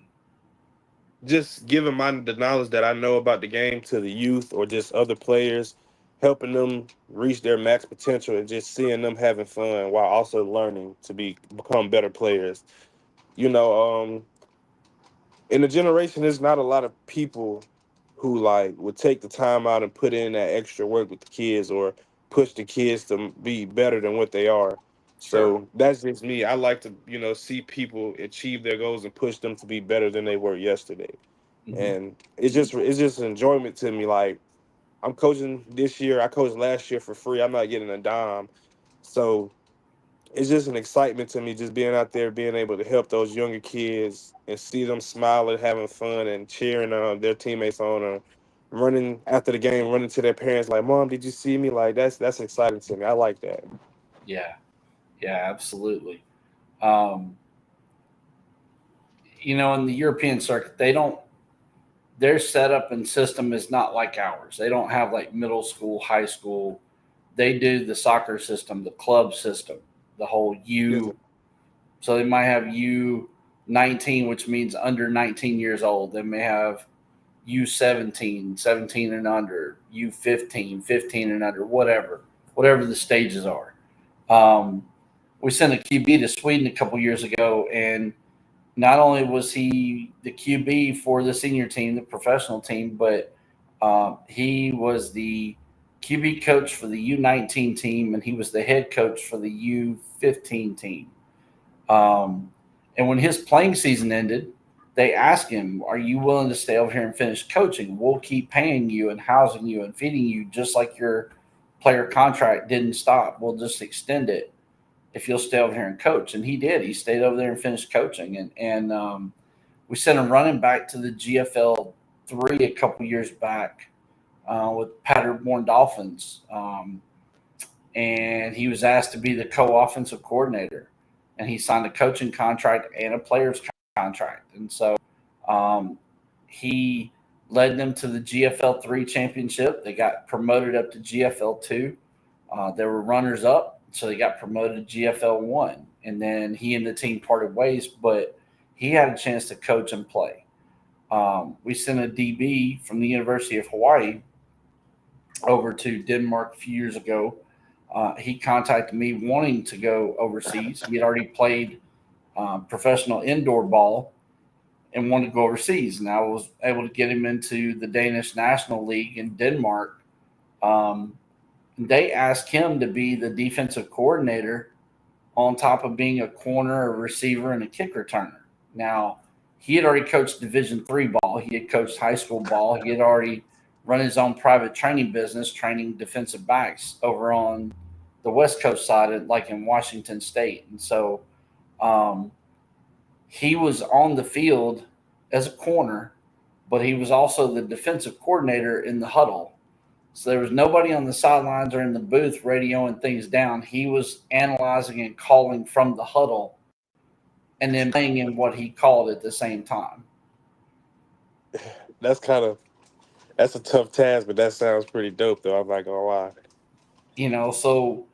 Speaker 2: just giving the knowledge that I know about the game to the youth or just other players, helping them reach their max potential and just seeing them having fun while also learning to become better players. You know, in the generation, there's not a lot of people who like would take the time out and put in that extra work with the kids or push the kids to be better than what they are.
Speaker 1: Sure.
Speaker 2: So that's just me. I like to, see people achieve their goals and push them to be better than they were yesterday.
Speaker 1: Hmm.
Speaker 2: And it's just enjoyment to me. Like I'm coaching this year. I coached last year for free. I'm not getting a dime. So it's just an excitement to me just being out there, being able to help those younger kids and see them smiling, having fun, and cheering their teammates on, or running after the game, running to their parents like, "Mom, did you see me?" Like that's exciting to me. I like that.
Speaker 1: Yeah, yeah, absolutely. Um, in the European circuit, they don't. Their setup and system is not like ours. They don't have like middle school, high school. They do the soccer system, the club system, the whole
Speaker 2: Yes,
Speaker 1: U. So they might have U19, which means under 19 years old. They may have U17, 17 and under, U15, 15 and under, whatever the stages are. Um, we sent a QB to Sweden a couple years ago, and not only was he the QB for the senior team, the professional team, but he was the QB coach for the U19 team, and he was the head coach for the U15 team. Um, and when his playing season ended, they asked him, "Are you willing to stay over here and finish coaching? We'll keep paying you and housing you and feeding you just like your player contract didn't stop. We'll just extend it if you'll stay over here and coach." And he did. He stayed over there and finished coaching. And we sent him running back to the GFL three a couple years back with Paderborn Dolphins. And he was asked to be the co-offensive coordinator, and he signed a coaching contract and a player's contract. And so um, he led them to the GFL three championship. They got promoted up to GFL two. They were runners up, so they got promoted to GFL one. And then he and the team parted ways, but he had a chance to coach and play. We sent a DB from the University of Hawaii over to Denmark a few years ago. He contacted me wanting to go overseas. He had already played professional indoor ball and wanted to go overseas. And I was able to get him into the Danish National League in Denmark. Um, they asked him to be the defensive coordinator on top of being a corner, a receiver, and a kick returner. Now, he had already coached Division three ball. He had coached high school ball. He had already run his own private training business, training defensive backs over on the West Coast side, like in Washington State. And so um, he was on the field as a corner, but he was also the defensive coordinator in the huddle. So there was nobody on the sidelines or in the booth radioing things down. He was analyzing and calling from the huddle and then playing in what he called at the same time.
Speaker 2: that's kind of that's a tough task, but that sounds pretty dope though. I'm not gonna lie.
Speaker 1: So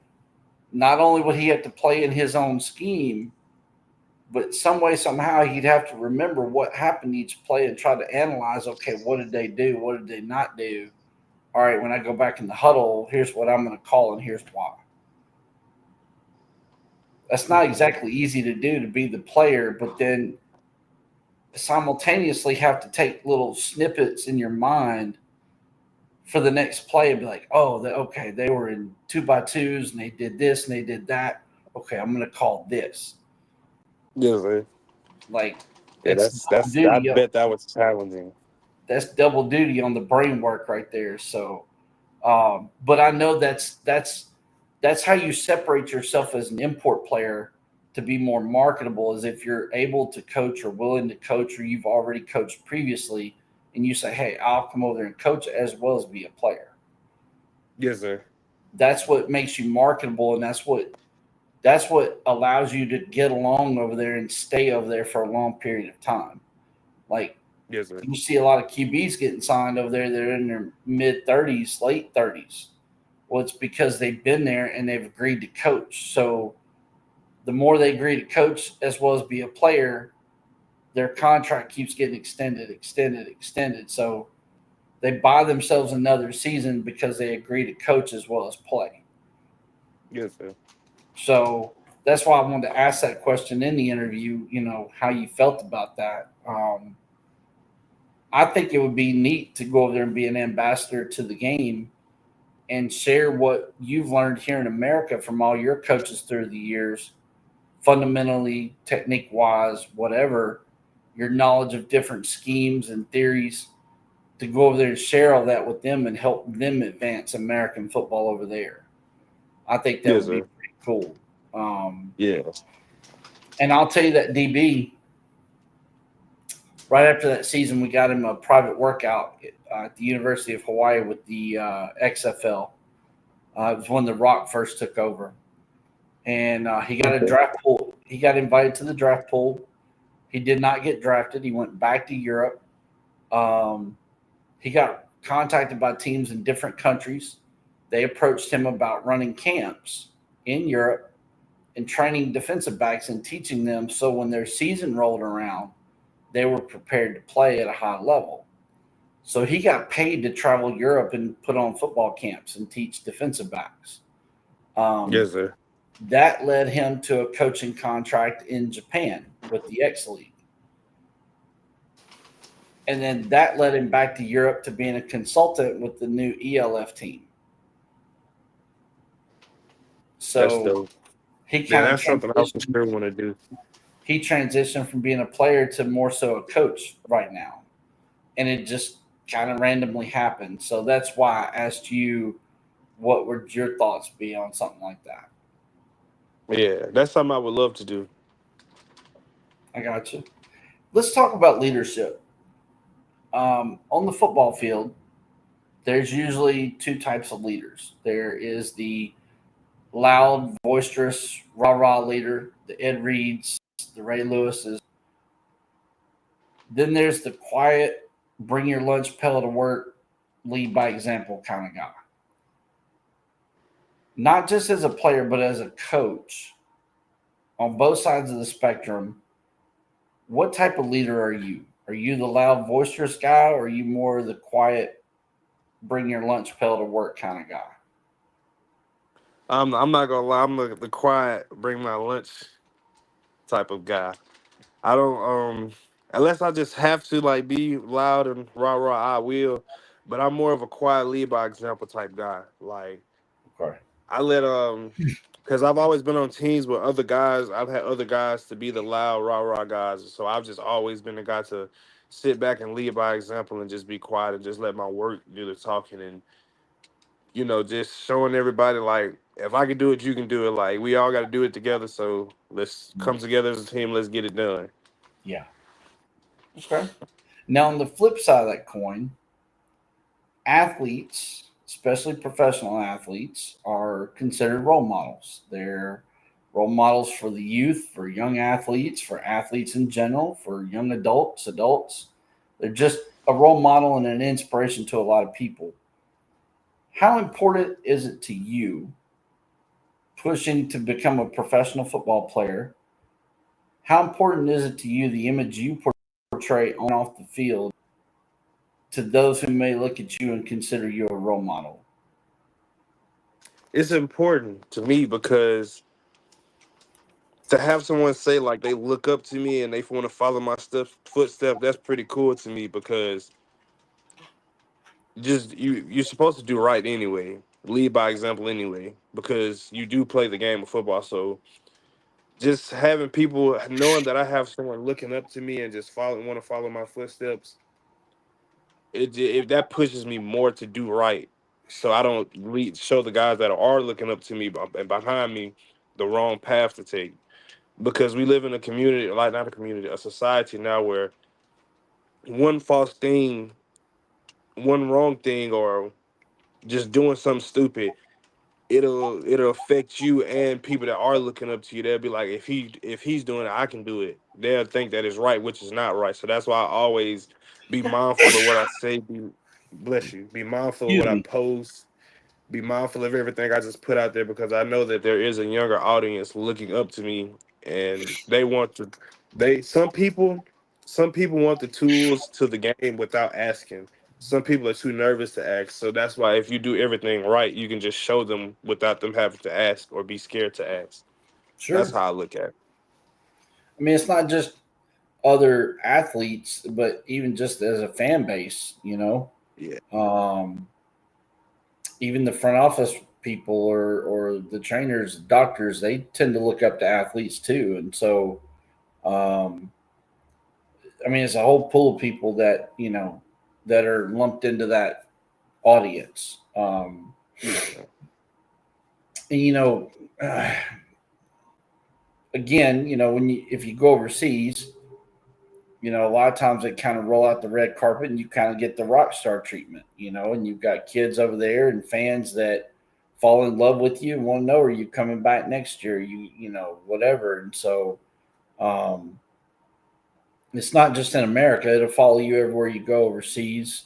Speaker 1: not only would he have to play in his own scheme, but some way, somehow, he'd have to remember what happened each play and try to analyze, okay, what did they do? What did they not do? All right, when I go back in the huddle, here's what I'm going to call and here's why. That's not exactly easy to do, to be the player, but then simultaneously have to take little snippets in your mind for the next play and be like, oh, okay, they were in 2x2s and they did this and they did that. Okay, I'm going to call this.
Speaker 2: Yes, man.
Speaker 1: Like,
Speaker 2: Yeah,
Speaker 1: it's double
Speaker 2: I
Speaker 1: duty.
Speaker 2: bet that was challenging.
Speaker 1: That's double duty on the brain work right there. So, but I know that's how you separate yourself as an import player to be more marketable. Is if you're able to coach or willing to coach, or you've already coached previously, and you say, "Hey, I'll come over there and coach as well as be a player."
Speaker 2: Yes, sir.
Speaker 1: That's what makes you marketable, and that's what allows you to get along over there and stay over there for a long period of time. Like,
Speaker 2: Yes, sir.
Speaker 1: you see a lot of QBs getting signed over there. They're in their mid 30s, late 30s. Well, it's because they've been there and they've agreed to coach. So the more they agree to coach as well as be a player, their contract keeps getting extended, extended, extended. So they buy themselves another season because they agree to coach as well as play.
Speaker 2: Yes, sir.
Speaker 1: So that's why I wanted to ask that question in the interview, how you felt about that. I think it would be neat to go over there and be an ambassador to the game and share what you've learned here in America from all your coaches through the years, fundamentally, technique wise, whatever, your knowledge of different schemes and theories, to go over there and share all that with them and help them advance American football over there. I think that
Speaker 2: Yes,
Speaker 1: would be
Speaker 2: sir.
Speaker 1: pretty cool. Um,
Speaker 2: Yeah.
Speaker 1: and I'll tell you that DB, right after that season, we got him a private workout at the University of Hawaii with the XFL. It was when The Rock first took over, and he got a
Speaker 2: Okay.
Speaker 1: draft pool. He got invited to the draft pool. He did not get drafted. He went back to Europe. Um, he got contacted by teams in different countries. They approached him about running camps in Europe and training defensive backs and teaching them so when their season rolled around, they were prepared to play at a high level. So he got paid to travel Europe and put on football camps and teach defensive backs. Um,
Speaker 2: Yes, sir.
Speaker 1: that led him to a coaching contract in Japan with the X League. And then that led him back to Europe to being a consultant with the new ELF team.
Speaker 2: That's
Speaker 1: So
Speaker 2: dope.
Speaker 1: he
Speaker 2: Yeah,
Speaker 1: kind of
Speaker 2: that's something I for
Speaker 1: transitioned.
Speaker 2: sure want to do.
Speaker 1: He transitioned from being a player to more so a coach right now, and it just kind of randomly happened. So that's why I asked you, what would your thoughts be on something like that?
Speaker 2: Yeah, that's something I would love to do.
Speaker 1: I got you. Let's talk about leadership. On the football field, there's usually two types of leaders. There is the loud, boisterous, rah rah leader, the Ed Reeds, the Ray Lewises. Then there's the quiet, bring your lunch pail to work, lead by example kind of guy. Not just as a player, but as a coach on both sides of the spectrum. What type of leader are you? Are you the loud, boisterous guy, or are you more the quiet, bring your lunch pail to work kind of guy?
Speaker 2: I'm not gonna lie. I'm the quiet, bring my lunch type of guy. I don't unless I just have to like be loud and rah rah. I will, but I'm more of a quiet lead by example type guy. Like
Speaker 1: Okay.
Speaker 2: I let because I've always been on teams with other guys. I've had other guys to be the loud rah rah guys. So I've just always been the guy to sit back and lead by example and just be quiet and just let my work do the talking and just showing everybody like if I can do it, you can do it. Like we all got to do it together. So let's come together as a team. Let's get it done.
Speaker 1: Yeah. Okay. Now, on the flip side of that coin, athletes, especially professional athletes, are considered role models. They're role models for the youth, for young athletes, for athletes in general, for young adults. They're just a role model and an inspiration to a lot of people. How important is it to you pushing to become a professional football player? How important is it to you the image you portray on and off the field to those who may look at you and consider you a role model?
Speaker 2: It's important to me because to have someone say like they look up to me and they want to follow my footsteps, that's pretty cool to me because just you're supposed to do right anyway. Lead by example anyway, because you do play the game of football. So just having people knowing that I have someone looking up to me and just want to follow my footsteps, if that pushes me more to do right. So I don't show the guys that are looking up to me and behind me the wrong path to take. Because we live in a community, like not a community, a society now where one false thing, one wrong thing, or just doing something stupid, it'll affect you and people that are looking up to you. They'll be like, if he's doing it, I can do it. They'll think that is right, which is not right. So that's why I always be mindful of what I say. Bless you. Be mindful of
Speaker 1: Excuse
Speaker 2: what I
Speaker 1: me.
Speaker 2: post. Be mindful of everything I just put out there because I know that there is a younger audience looking up to me and they want to they some people want the tools to the game without asking. Some people are too nervous to ask. So that's why if you do everything right, you can just show them without them having to ask or be scared to ask. That's
Speaker 1: Sure.
Speaker 2: how I look at it.
Speaker 1: I mean, it's not just other athletes, but even just as a fan base,
Speaker 2: Yeah.
Speaker 1: um, even the front office people or the trainers, doctors, they tend to look up to athletes too. And so, um, I mean, it's a whole pool of people that, that are lumped into that audience. And again, if you go overseas, a lot of times they kind of roll out the red carpet and you kind of get the rock star treatment, and you've got kids over there and fans that fall in love with you and want to know, are you coming back next year? Whatever. And so it's not just in America, it'll follow you everywhere you go overseas,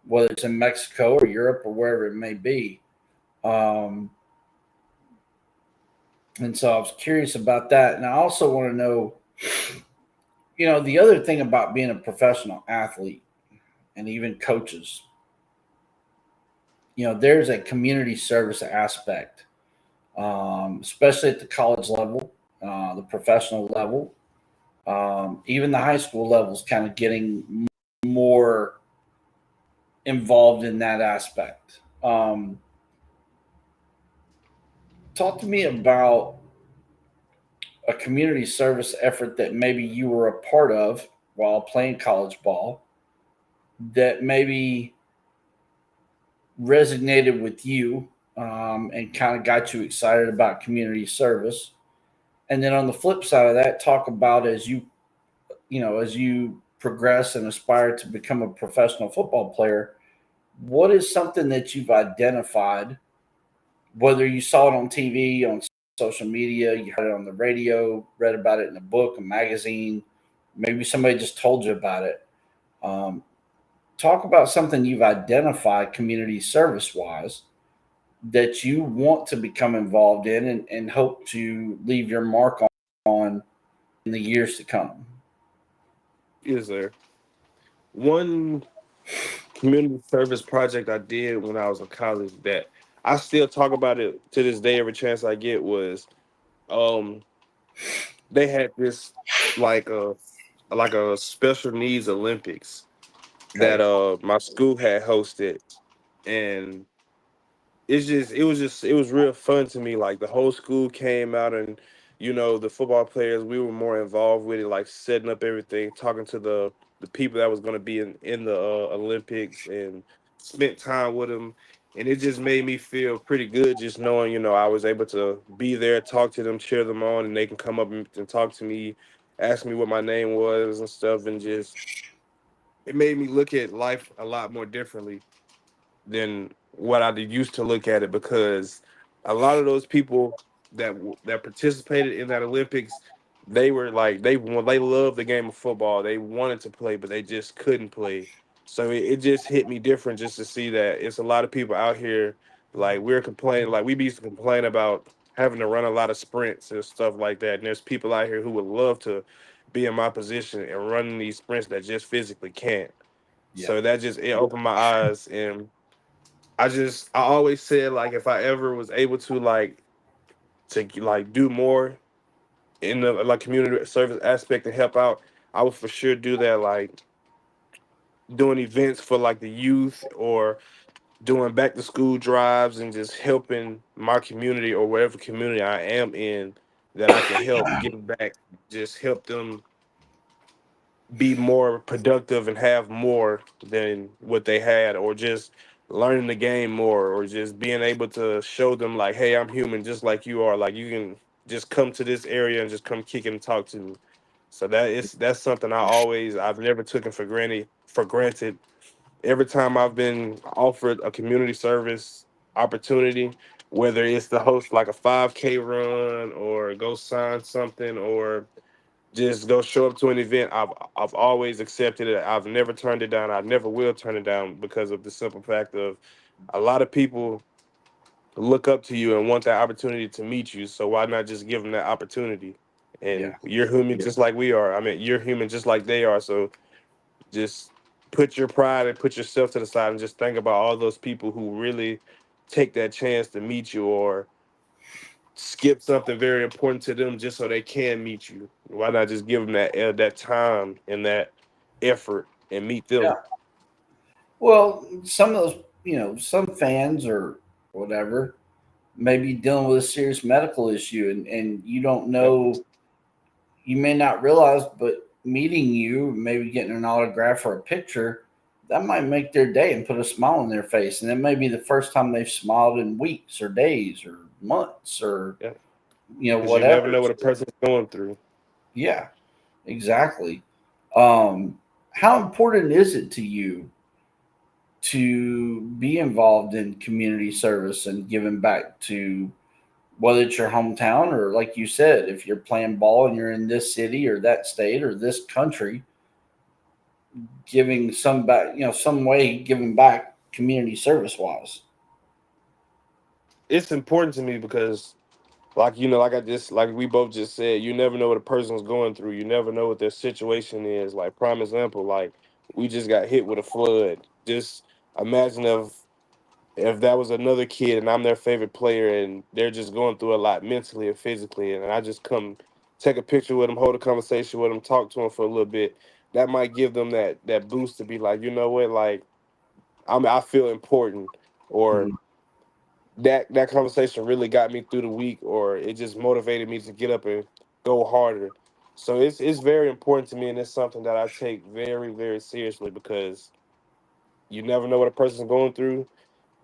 Speaker 1: whether it's in Mexico or Europe or wherever it may be. Um, and so I was curious about that. And I also want to know, the other thing about being a professional athlete and even coaches, there's a community service aspect, especially at the college level, the professional level, even the high school levels, kind of getting more involved in that aspect. Talk to me about a community service effort that maybe you were a part of while playing college ball that maybe resonated with you, and kind of got you excited about community service. And then on the flip side of that, talk about as you progress and aspire to become a professional football player, what is something that you've identified, whether you saw it on TV, on social media, you heard it on the radio, read about it in a book, a magazine, maybe somebody just told you about it. Um, Talk about something you've identified community service wise that you want to become involved in, and hope to leave your mark on in the years to come.
Speaker 2: Is there one community service project I did when I was in college that I still talk about it to this day every chance I get was um they had this like a special needs Olympics that
Speaker 1: Okay.
Speaker 2: my school had hosted, and it was real fun to me. Like the whole school came out, and the football players, we were more involved with it, like setting up everything, talking to the people that was going to be in the Olympics, and spent time with them. And it just made me feel pretty good just knowing, I was able to be there, talk to them, cheer them on, and they can come up and talk to me, ask me what my name was and stuff. And just it made me look at life a lot more differently than what I used to look at it, because a lot of those people that participated in that Olympics, they were like they loved the game of football. They wanted to play, but they just couldn't play. So it just hit me different just to see that it's a lot of people out here, like we're complaining, like we used to complain about having to run a lot of sprints and stuff like that. And there's people out here who would love to be in my position and running these sprints that just physically can't.
Speaker 1: Yeah.
Speaker 2: So that just it opened my eyes. And I always said, like, if I ever was able to like do more in the like community service aspect and help out, I would for sure do that, like doing events for like the youth, or doing back to school drives, and just helping my community or whatever community I am in that I can help give back, just help them be more productive and have more than what they had, or just learning the game more, or just being able to show them like, hey, I'm human just like you are, like you can just come to this area and just come kick and talk to me. So that's something I've never taken for granted. Every time I've been offered a community service opportunity, whether it's to host like a 5K run, or go sign something, or just go show up to an event, I've always accepted it. I've never turned it down. I never will turn it down, because of the simple fact of a lot of people look up to you and want that opportunity to meet you. So why not just give them that opportunity? And
Speaker 1: Yeah.
Speaker 2: you're human just like we are. I mean, you're human just like they are. So just put your pride and put yourself to the side, and just think about all those people who really take that chance to meet you, or skip something very important to them just so they can meet you. Why not just give them that time and that effort and meet them?
Speaker 1: Yeah. Well, some of those, some fans or whatever may be dealing with a serious medical issue, and you don't
Speaker 2: Yep.
Speaker 1: know, you may not realize, but meeting you, maybe getting an autograph or a picture that might make their day and put a smile on their face. And it may be the first time they've smiled in weeks or days or months or,
Speaker 2: Yeah, because you never
Speaker 1: whatever.
Speaker 2: know what a person's going through.
Speaker 1: Yeah, exactly. Um, how important is it to you to be involved in community service and giving back to whether it's your hometown or, like you said, if you're playing ball and you're in this city or that state or this country, giving some back, some way giving back community service wise.
Speaker 2: It's important to me because, like like we both just said, you never know what a person's going through. You never know what their situation is. Like prime example, like we just got hit with a flood. Just imagine if that was another kid and I'm their favorite player and they're just going through a lot mentally and physically, and I just come take a picture with them, hold a conversation with them, talk to them for a little bit. That might give them that boost to be like, you know what, like I feel important, or
Speaker 1: Mhm.
Speaker 2: that conversation really got me through the week, or it just motivated me to get up and go harder. So it's very important to me, and it's something that I take very, very seriously because you never know what a person's going through,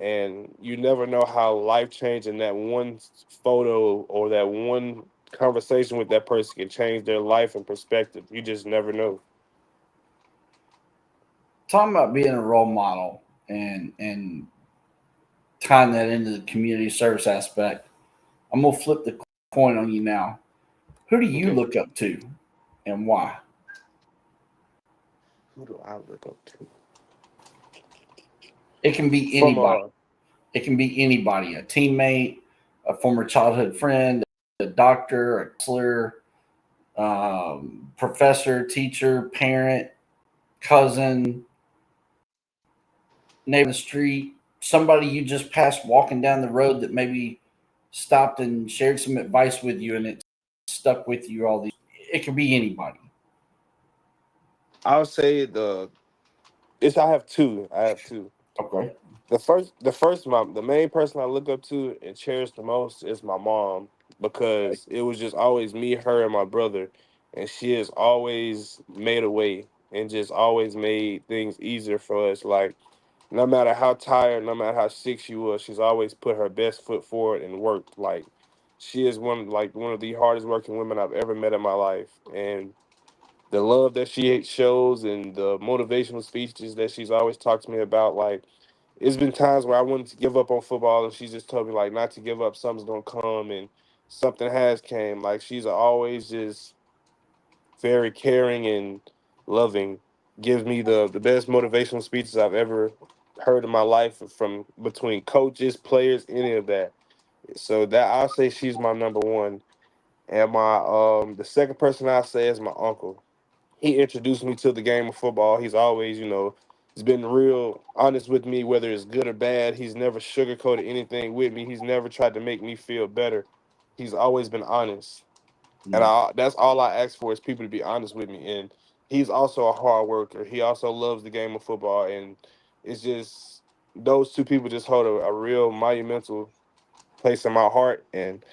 Speaker 2: and you never know how life changing that one photo or that one conversation with that person can change their life and perspective. You just never know.
Speaker 1: Talking about being a role model and tying that into the community service aspect, I'm gonna flip the coin on you now. Who do you
Speaker 2: Okay,
Speaker 1: look up to and why?
Speaker 2: who do I look up to?
Speaker 1: It can be
Speaker 2: From
Speaker 1: anybody. It can be anybody, a teammate, a former childhood friend, a doctor, a counselor, professor, teacher, parent, cousin, neighbor on the street, somebody you just passed walking down the road that maybe stopped and shared some advice with you and it stuck with you all these. It could be anybody.
Speaker 2: I'll say I have two. I have two.
Speaker 1: Okay.
Speaker 2: The main person I look up to and cherish the most is my mom,
Speaker 1: Okay.
Speaker 2: because it was just always me, her, and my brother, and she has always made a way and just always made things easier for us. Like no matter how tired, no matter how sick she was, she's always put her best foot forward and worked. Like she is one of the hardest working women I've ever met in my life, and the love that she shows and the motivational speeches that she's always talked to me about, like it's been times where I wanted to give up on football, and she just told me like not to give up. Something's gonna come, and something has came. Like she's always just very caring and loving. Gives me the best motivational speeches I've ever heard in my life, from between coaches, players, any of that. So that I'll say she's my number one, and my the second person I say is my uncle. He introduced me to the game of football. He's always, he's been real honest with me, whether it's good or bad. He's never sugarcoated anything with me. He's never tried to make me feel better. He's always been honest. And
Speaker 1: Mm.
Speaker 2: that's all I ask for, is people to be honest with me. And he's also a hard worker. He also loves the game of football. And it's just, those two people just hold a real monumental place in my heart. And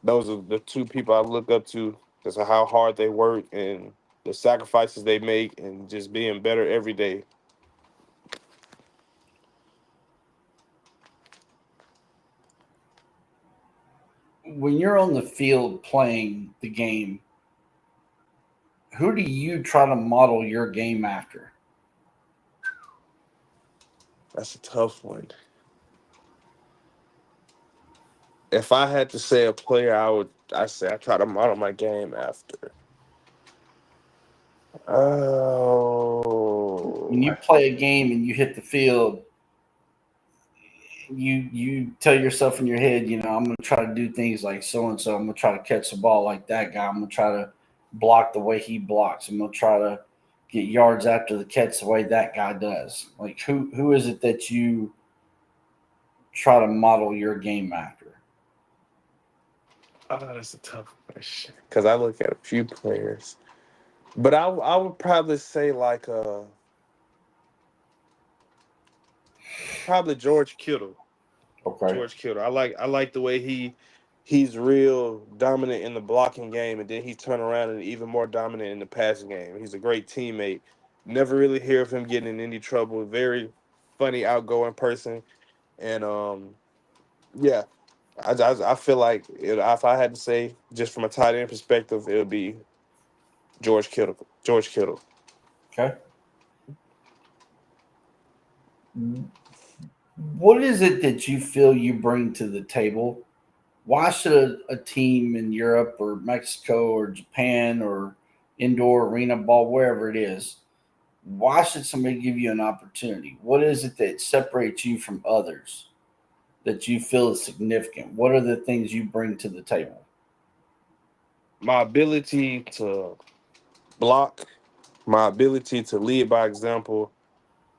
Speaker 2: those are the two people I look up to because of how hard they work and the sacrifices they make and just being better every day.
Speaker 1: When you're on the field playing the game, who do you try to model your game after?
Speaker 2: That's a tough one. If I had to say a player, I say I try to model my game after.
Speaker 1: When
Speaker 2: Oh,
Speaker 1: you play a game and you hit the field, you tell yourself in your head, I'm gonna try to do things like so and so. I'm gonna try to catch the ball like that guy. I'm gonna try to block the way he blocks. I'm gonna try to get yards after the catch the way that guy does. Like who is it that you try to model your game after?
Speaker 2: that's a tough question because I look at a few players, but I would probably say like probably George Kittle.
Speaker 1: Okay.
Speaker 2: George Kittle. I like the way he's real dominant in the blocking game, and then he's turned around and even more dominant in the passing game. He's a great teammate, Never really hear of him getting in any trouble. Very funny, outgoing person, and yeah, I feel like if I had to say just from a tight end perspective, it would be George Kittle. George Kittle.
Speaker 1: Okay. What is it that you feel you bring to the table? Why should a team in Europe or Mexico or Japan or indoor arena ball, wherever it is, why should somebody give you an opportunity? What is it that separates you from others that you feel is significant? What are the things you bring to the table?
Speaker 2: My ability to block, my ability to lead by example,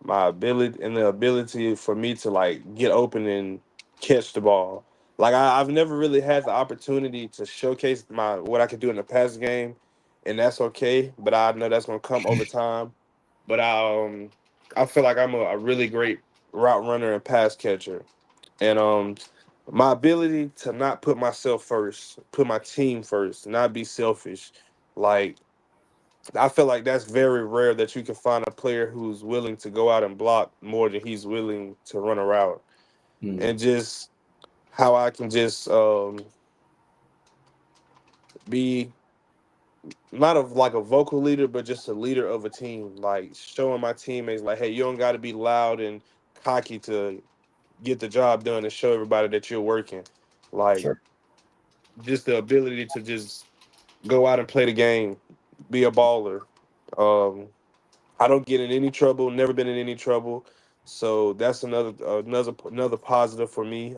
Speaker 2: my ability and the ability for me to like get open and catch the ball. Like I've never really had the opportunity to showcase my what I could do in the pass game, and that's okay. But I know that's gonna come over time. But I feel like I'm a really great route runner and pass catcher, and my ability to not put myself first, put my team first, not be selfish, like I feel like that's very rare that you can find a player who's willing to go out and block more than he's willing to run a route.
Speaker 1: Hmm.
Speaker 2: And just how I can just be not of like a vocal leader, but just a leader of a team, like showing my teammates like, hey, you don't got to be loud and cocky to get the job done and show everybody that you're working. Like
Speaker 1: Sure.
Speaker 2: just the ability to just go out and play the game, be a baller. Um, I don't get in any trouble. Never been in any trouble. So that's another positive for me.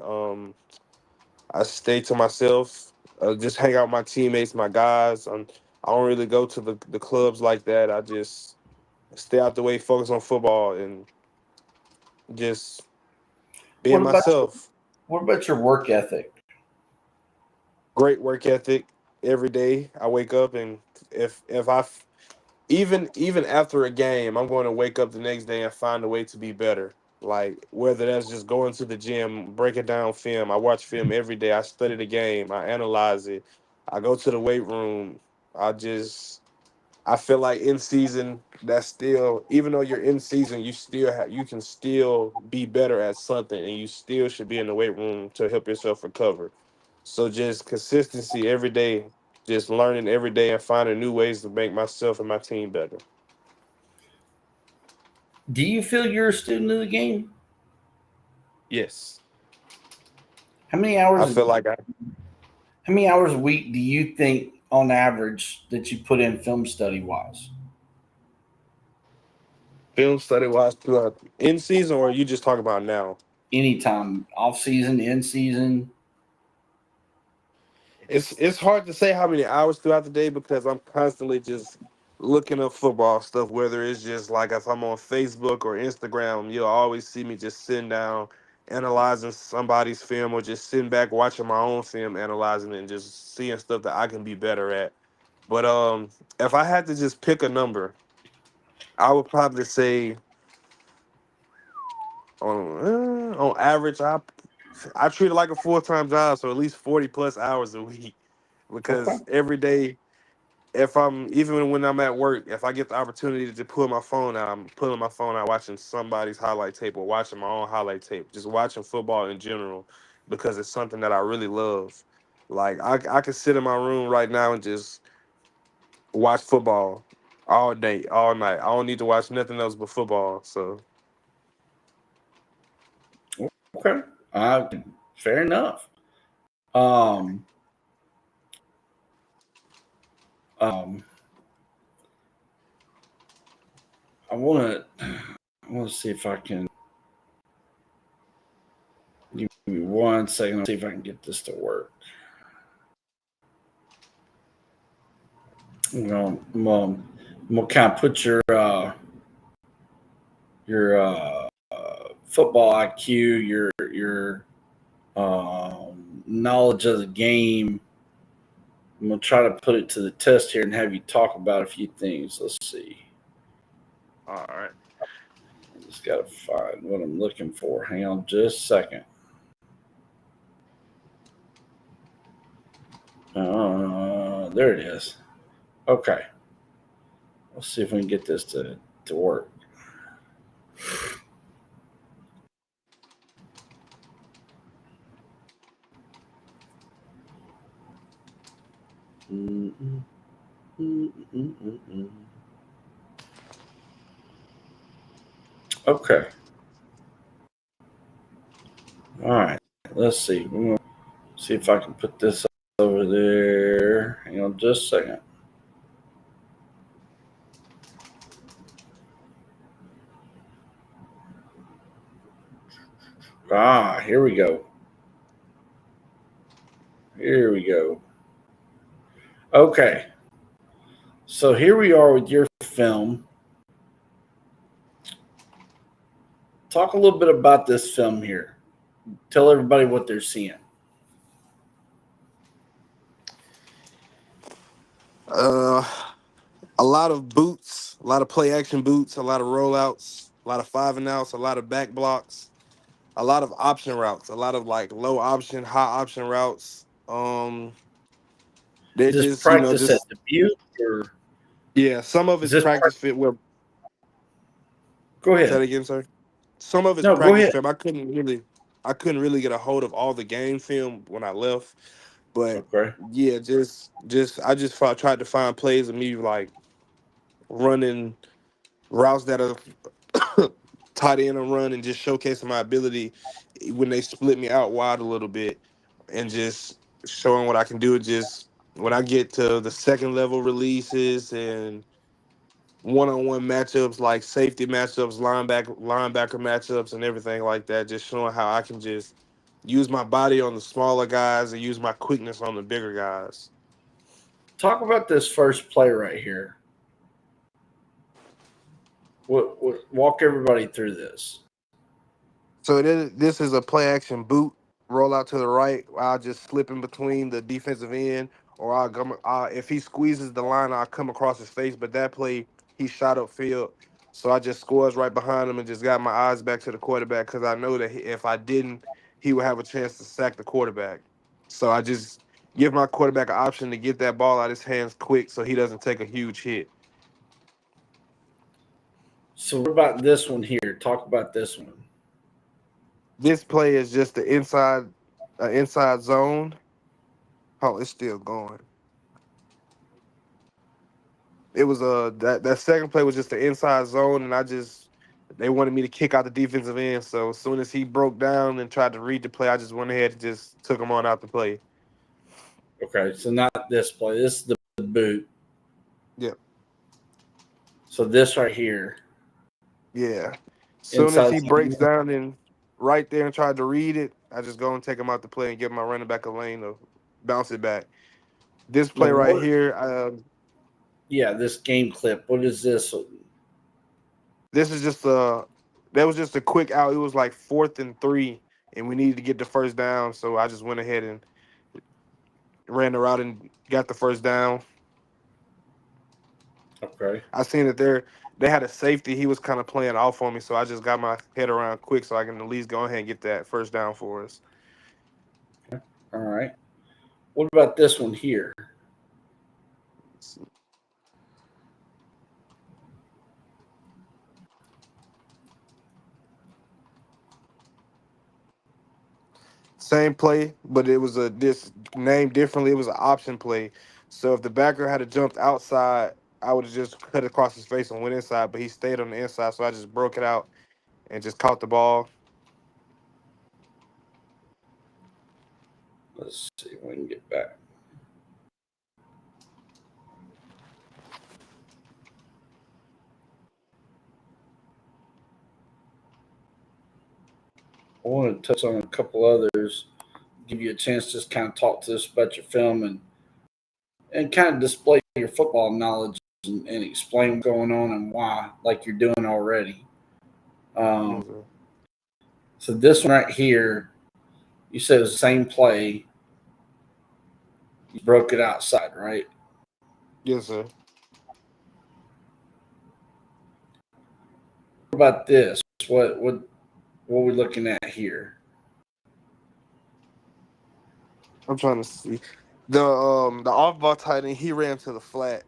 Speaker 2: I stay to myself. Just hang out with my teammates, my guys. I don't really go to the clubs like that. I just stay out the way, focus on football, and just
Speaker 1: What
Speaker 2: being
Speaker 1: about
Speaker 2: myself.
Speaker 1: what about your work ethic?
Speaker 2: Great work ethic. Every day I wake up, and if I even after a game, I'm going to wake up the next day and find a way to be better. Like whether that's just going to the gym, breaking down film. I watch film every day. I study the game. I analyze it. I go to the weight room. I just I feel like in season that's still even though you're in season, you can still be better at something, and you still should be in the weight room to help yourself recover. So just consistency every day, just learning every day and finding new ways to make myself and my team better.
Speaker 1: Do you feel you're a student of the game?
Speaker 2: Yes.
Speaker 1: How many
Speaker 2: I
Speaker 1: hours
Speaker 2: feel like I
Speaker 1: how many hours a week do you think on average that you put in film study wise?
Speaker 2: film study wise throughout in season, or you just talking about now?
Speaker 1: Anytime, off season, in season.
Speaker 2: It's hard to say how many hours throughout the day because I'm constantly just looking up football stuff. Whether it's just like if I'm on Facebook or Instagram, you'll always see me just sitting down analyzing somebody's film or just sitting back watching my own film, analyzing it and just seeing stuff that I can be better at. But if I had to just pick a number, I would probably say on average, I treat it like a full time job, so at least 40+ hours a week.
Speaker 1: Okay.
Speaker 2: Because every day, if I'm even when I'm at work, if I get the opportunity to pull my phone out, I'm pulling my phone out, watching somebody's highlight tape or watching my own highlight tape, just watching football in general, because it's something that I really love. Like I could sit in my room right now and just watch football all day, all night. I don't need to watch nothing else but football. So
Speaker 1: Okay. Uh, Fair enough. Um, um, I want to. I want to see if I can. Give me 1 second. I'll see if I can get this to work. I'm gonna kind of put your football IQ, your knowledge of the game. I'm gonna try to put it to the test here and have you talk about a few things. Let's see.
Speaker 2: all right.
Speaker 1: I just gotta find what I'm looking for. Hang on just a second. There it is. Okay. Let's see if we can get this to. to work. Okay. All right. Let's see. We're gonna see if I can put this over there. Hang on just a second. Here we go. Here we go. Okay. So here we are with your film. Talk a little bit about this film here. Tell everybody what they're seeing.
Speaker 2: A lot of boots, a lot of play action boots, a lot of rollouts, a lot of 5-and-outs, a lot of back blocks, a lot of option routes, a lot of like low option, high option routes. They're
Speaker 1: Is this
Speaker 2: just
Speaker 1: practice at
Speaker 2: just
Speaker 1: Dubuque or
Speaker 2: yeah. Some of
Speaker 1: is
Speaker 2: it's
Speaker 1: this
Speaker 2: practice fit. Well,
Speaker 1: go
Speaker 2: say that
Speaker 1: ahead.
Speaker 2: again, sir. Some of it's
Speaker 1: No, go
Speaker 2: practice
Speaker 1: ahead.
Speaker 2: film. I couldn't really get a hold of all the game film when I left, but
Speaker 1: Okay.
Speaker 2: yeah, I just tried to find plays of me like running routes that are tight end and run and just showcasing my ability when they split me out wide a little bit and just showing what I can do. Just when I get to the second level releases and one-on-one matchups like safety matchups, linebacker matchups and everything like that, just showing how I can just use my body on the smaller guys and use my quickness on the bigger guys.
Speaker 1: Talk about this first play right here. Walk everybody through this.
Speaker 2: So this is a play action boot roll out to the right. I'll just slip in between the defensive end, or if he squeezes the line, I'll come across his face. But that play, he shot upfield, so I just scores right behind him and just got my eyes back to the quarterback because I know that if I didn't, he would have a chance to sack the quarterback. So I just give my quarterback an option to get that ball out of his hands quick so he doesn't take a huge hit.
Speaker 1: So what about this one here? Talk about this one.
Speaker 2: This play is just the inside zone. Oh, it's still going. It was that second play was just the inside zone, and they wanted me to kick out the defensive end. So as soon as he broke down and tried to read the play, I just went ahead and just took him on out the play.
Speaker 1: Okay, so not this play. This is the boot.
Speaker 2: Yep.
Speaker 1: So this right here,
Speaker 2: Yeah. Soon as
Speaker 1: inside
Speaker 2: he breaks
Speaker 1: zone.
Speaker 2: down and right there and tried to read it, I just go and take him out the play and give my running back a lane to bounce it back. This
Speaker 1: Now
Speaker 2: play right
Speaker 1: what?
Speaker 2: here,
Speaker 1: Yeah, this game clip. What is this?
Speaker 2: this is just a that was just a quick out. It was like 4th and 3, and we needed to get the first down. So I just went ahead and ran the route and got the first down.
Speaker 1: Okay.
Speaker 2: I seen that they had a safety. He was kind of playing off on me, so I just got my head around quick so I can at least go ahead and get that first down for us.
Speaker 1: All right. What about this one here?
Speaker 2: Same play, but it was this named differently. It was an option play. So if the backer had jumped outside, I would have just cut across his face and went inside, but he stayed on the inside, so I just broke it out and just caught the ball.
Speaker 1: Let's see if we can get back. I want to touch on a couple others, give you a chance to just kind of talk to us about your film and kind of display your football knowledge and explain what's going on and why, like you're doing already. Um,
Speaker 2: Yes, sir.
Speaker 1: so this one right here, you said it was the same play. You broke it outside, right?
Speaker 2: Yes, sir.
Speaker 1: What about this? What are we looking at here?
Speaker 2: I'm trying to see the off ball tight end. He ran to the flat.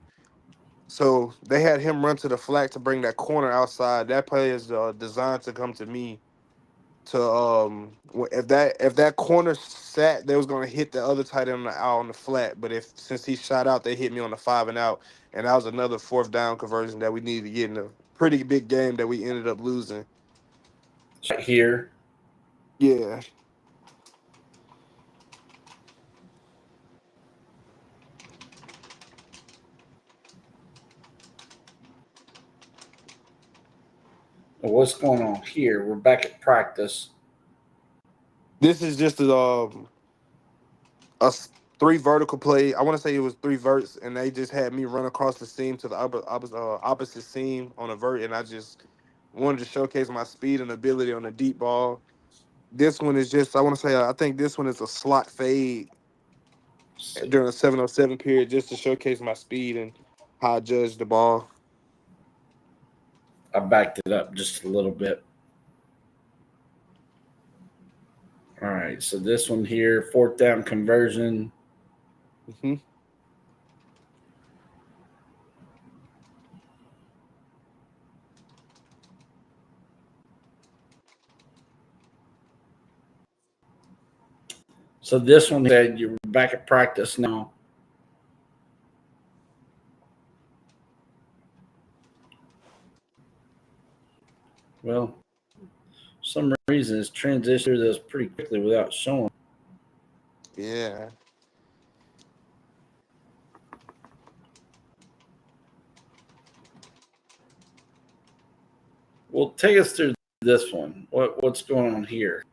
Speaker 2: So they had him run to the flat to bring that corner outside. That play is designed to come to me to if that corner sat, they was gonna hit the other tight end out on the flat. But if since he shot out, they hit me on the 5 and out, and that was another fourth down conversion that we needed to get in a pretty big game that we ended up losing.
Speaker 1: Right here.
Speaker 2: Yeah,
Speaker 1: What's going on here? We're back at practice.
Speaker 2: this is just three vertical play. I want to say it was three verts, and they just had me run across the seam to the opposite seam on a vert, and I just wanted to showcase my speed and ability on the deep ball. This one is just, I want to say, I think this one is a slot fade
Speaker 1: Let's see.
Speaker 2: during a 7-on-7 period just to showcase my speed and how I judge the ball.
Speaker 1: I backed it up just a little bit. All right, so this one here, fourth down conversion.
Speaker 2: Hmm.
Speaker 1: So this one said you're back at practice now. Well, for some reason it's transitioned through this pretty quickly without showing.
Speaker 2: Yeah.
Speaker 1: Well, take us through this one. What's going on here?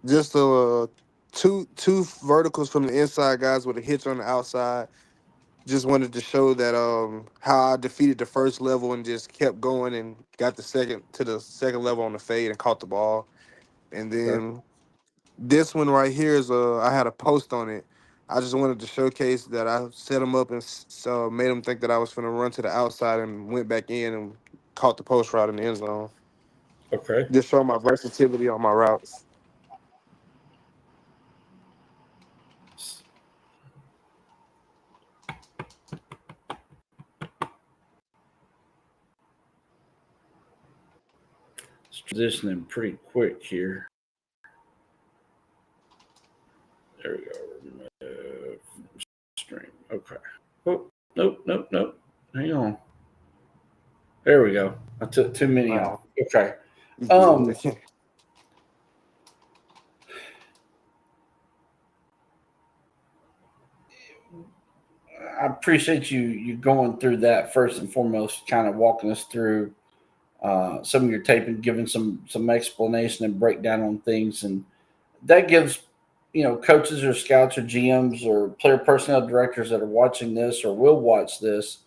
Speaker 2: Just two verticals from the inside guys with a hitch on the outside. Just wanted to show that how I defeated the first level and just kept going and got the second level on the fade and caught the ball. And
Speaker 1: Okay.
Speaker 2: then this one right here is I had a post on it. I just wanted to showcase that I set him up and so made him think that I was going to run to the outside and went back in and caught the post route in the end zone.
Speaker 1: Okay.
Speaker 2: Just show my versatility on my routes.
Speaker 1: It's transitioning pretty quick here. There we go. Remove stream. Okay. Oh, nope. Hang on. There we go. I took too many
Speaker 2: Wow.
Speaker 1: off. Okay.
Speaker 2: You
Speaker 1: Um,
Speaker 2: good.
Speaker 1: I appreciate you going through that first and foremost, kind of walking us through some of your tape and giving some explanation and breakdown on things, and that gives coaches or scouts or GMs or player personnel directors that are watching this or will watch this.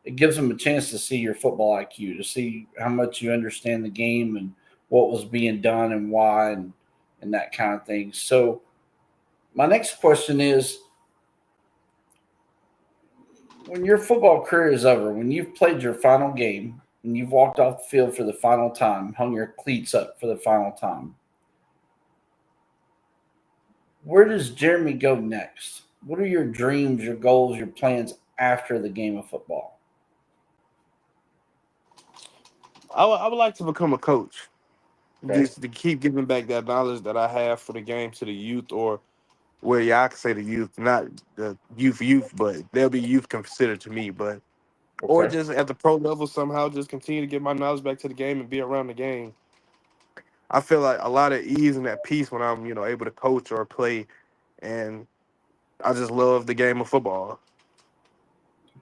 Speaker 1: It gives them a chance to see your football IQ, to see how much you understand the game and what was being done and why and that kind of thing. So my next question is, when your football career is over, when you've played your final game and you've walked off the field for the final time, hung your cleats up for the final time, where does Jeremy go next? What are your dreams, your goals, your plans after the game of football?
Speaker 2: I would like to become a coach,
Speaker 1: Okay.
Speaker 2: just to keep giving back that knowledge that I have for the game to the youth, or well, yeah, I can say the youth, not the youth, but they'll be youth considered to me, but or
Speaker 1: Okay.
Speaker 2: just at the pro level somehow just continue to get my knowledge back to the game and be around the game. I feel like a lot of ease and that peace when I'm, able to coach or play, and I just love the game of football.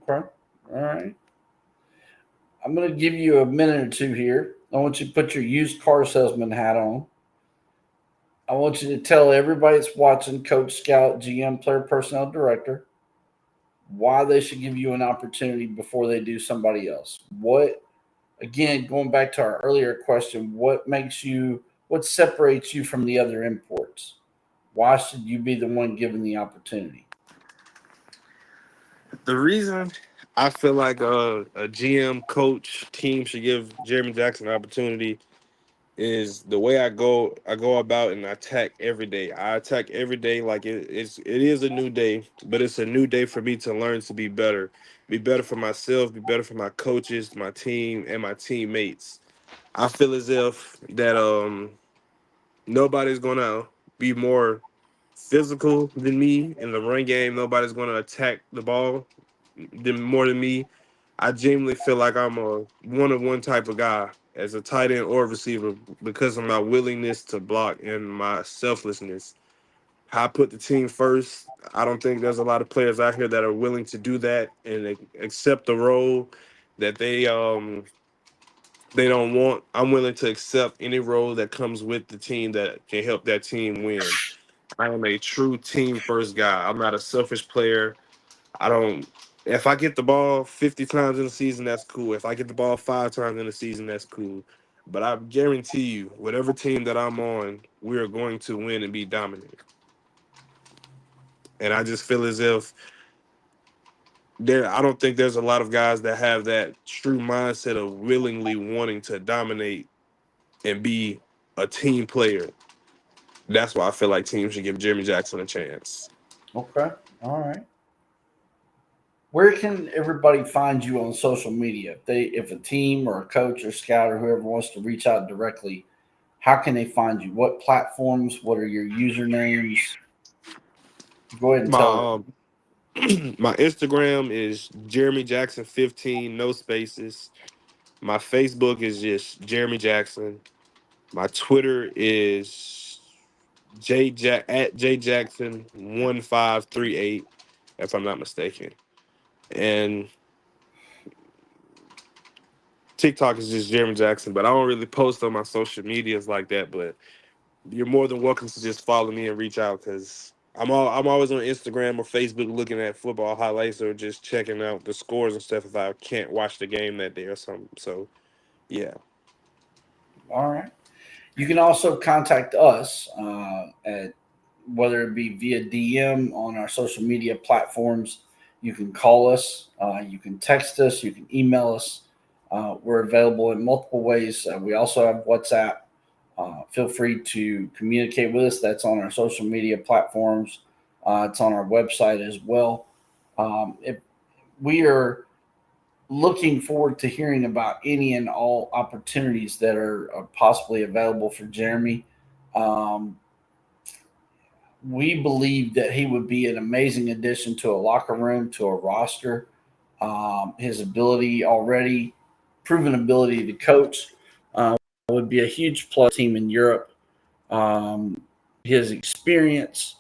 Speaker 1: Okay. All right. I'm going to give you a minute or two here. I want you to put your used car salesman hat on. I want you to tell everybody that's watching, coach, scout, GM, player, personnel, director, why they should give you an opportunity before they do somebody else. Again, going back to our earlier question, what separates you from the other imports? Why should you be the one given the opportunity?
Speaker 2: The reason I feel like a GM, coach, team should give Jeremy Jackson an opportunity is the way I go about and attack every day. I attack every day like it is a new day, but it's a new day for me to learn to be better for myself, be better for my coaches, my team, and my teammates. I feel as if that nobody's gonna be more physical than me in the run game. Nobody's gonna attack the ball more than me. I genuinely feel like I'm a one-of-one type of guy as a tight end or receiver because of my willingness to block and my selflessness. I put the team first. I don't think there's a lot of players out here that are willing to do that and accept the role that they don't want. I'm willing to accept any role that comes with the team that can help that team win. I am a true team first guy. I'm not a selfish player. I don't. If I get the ball 50 times in the season, that's cool. If I get the ball 5 times in the season, that's cool. But I guarantee you, whatever team that I'm on, we are going to win and be dominant. And I just feel as if I don't think there's a lot of guys that have that true mindset of willingly wanting to dominate and be a team player. That's why I feel like teams should give Jeremy Jackson a chance.
Speaker 1: Okay. All right. Where can everybody find you on social media? If a team or a coach or scout or whoever wants to reach out directly, how can they find you? What platforms? What are your usernames? Go ahead and
Speaker 2: My
Speaker 1: tell it.
Speaker 2: my Instagram is Jeremy Jackson 15, no spaces. My Facebook is just Jeremy Jackson. My Twitter is at J Jackson 1538, if I'm not mistaken. And TikTok is just Jeremy Jackson, but I don't really post on my social medias like that. But you're more than welcome to just follow me and reach out because I'm always on Instagram or Facebook looking at football highlights or just checking out the scores and stuff if I can't watch the game that day or something. So yeah.
Speaker 1: All right. You can also contact us at whether it be via DM on our social media platforms. You can call us, you can text us, you can email us. We're available in multiple ways. We also have WhatsApp. Feel free to communicate with us. That's on our social media platforms. It's on our website as well. If we are looking forward to hearing about any and all opportunities that are possibly available for Jeremy. Um, we believe that he would be an amazing addition to a locker room, to a roster. His ability already, proven ability to coach, would be a huge plus team in Europe. Um, his experience,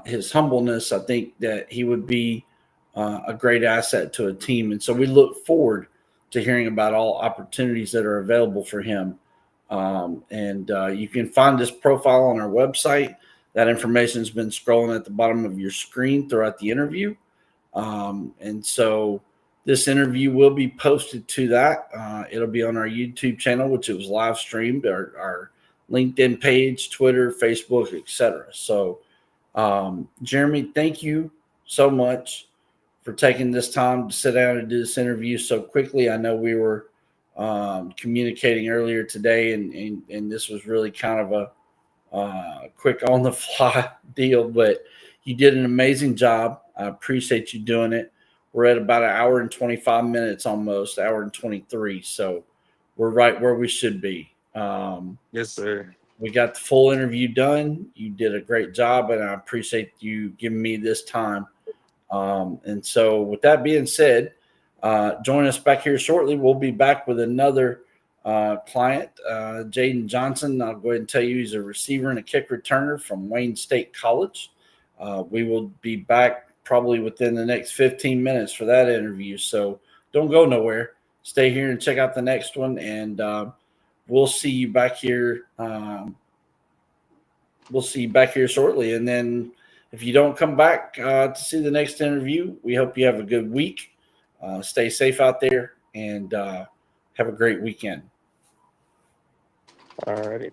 Speaker 1: his humbleness, I think that he would be a great asset to a team. And so we look forward to hearing about all opportunities that are available for him. And you can find his profile on our website. That information has been scrolling at the bottom of your screen throughout the interview. And so this interview will be posted to that. It'll be on our YouTube channel, which it was live streamed, our LinkedIn page, Twitter, Facebook, etc. So, Jeremy, thank you so much for taking this time to sit down and do this interview so quickly. I know we were communicating earlier today, and this was really kind of a quick on the fly deal, but you did an amazing job. I appreciate you doing it. We're at about an hour and 25 minutes almost, hour and 23. So we're right where we should be.
Speaker 2: Yes, sir.
Speaker 1: We got the full interview done. You did a great job, and I appreciate you giving me this time. And so, with that being said, join us back here shortly. We'll be back with another client, Jaden Johnson. I'll go ahead and tell you he's a receiver and a kick returner from Wayne State College. We will be back probably within the next 15 minutes for that interview. So don't go nowhere. Stay here and check out the next one, and we'll see you back here. We'll see you back here shortly. And then if you don't come back to see the next interview, we hope you have a good week. Stay safe out there, and have a great weekend.
Speaker 2: All righty.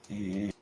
Speaker 1: And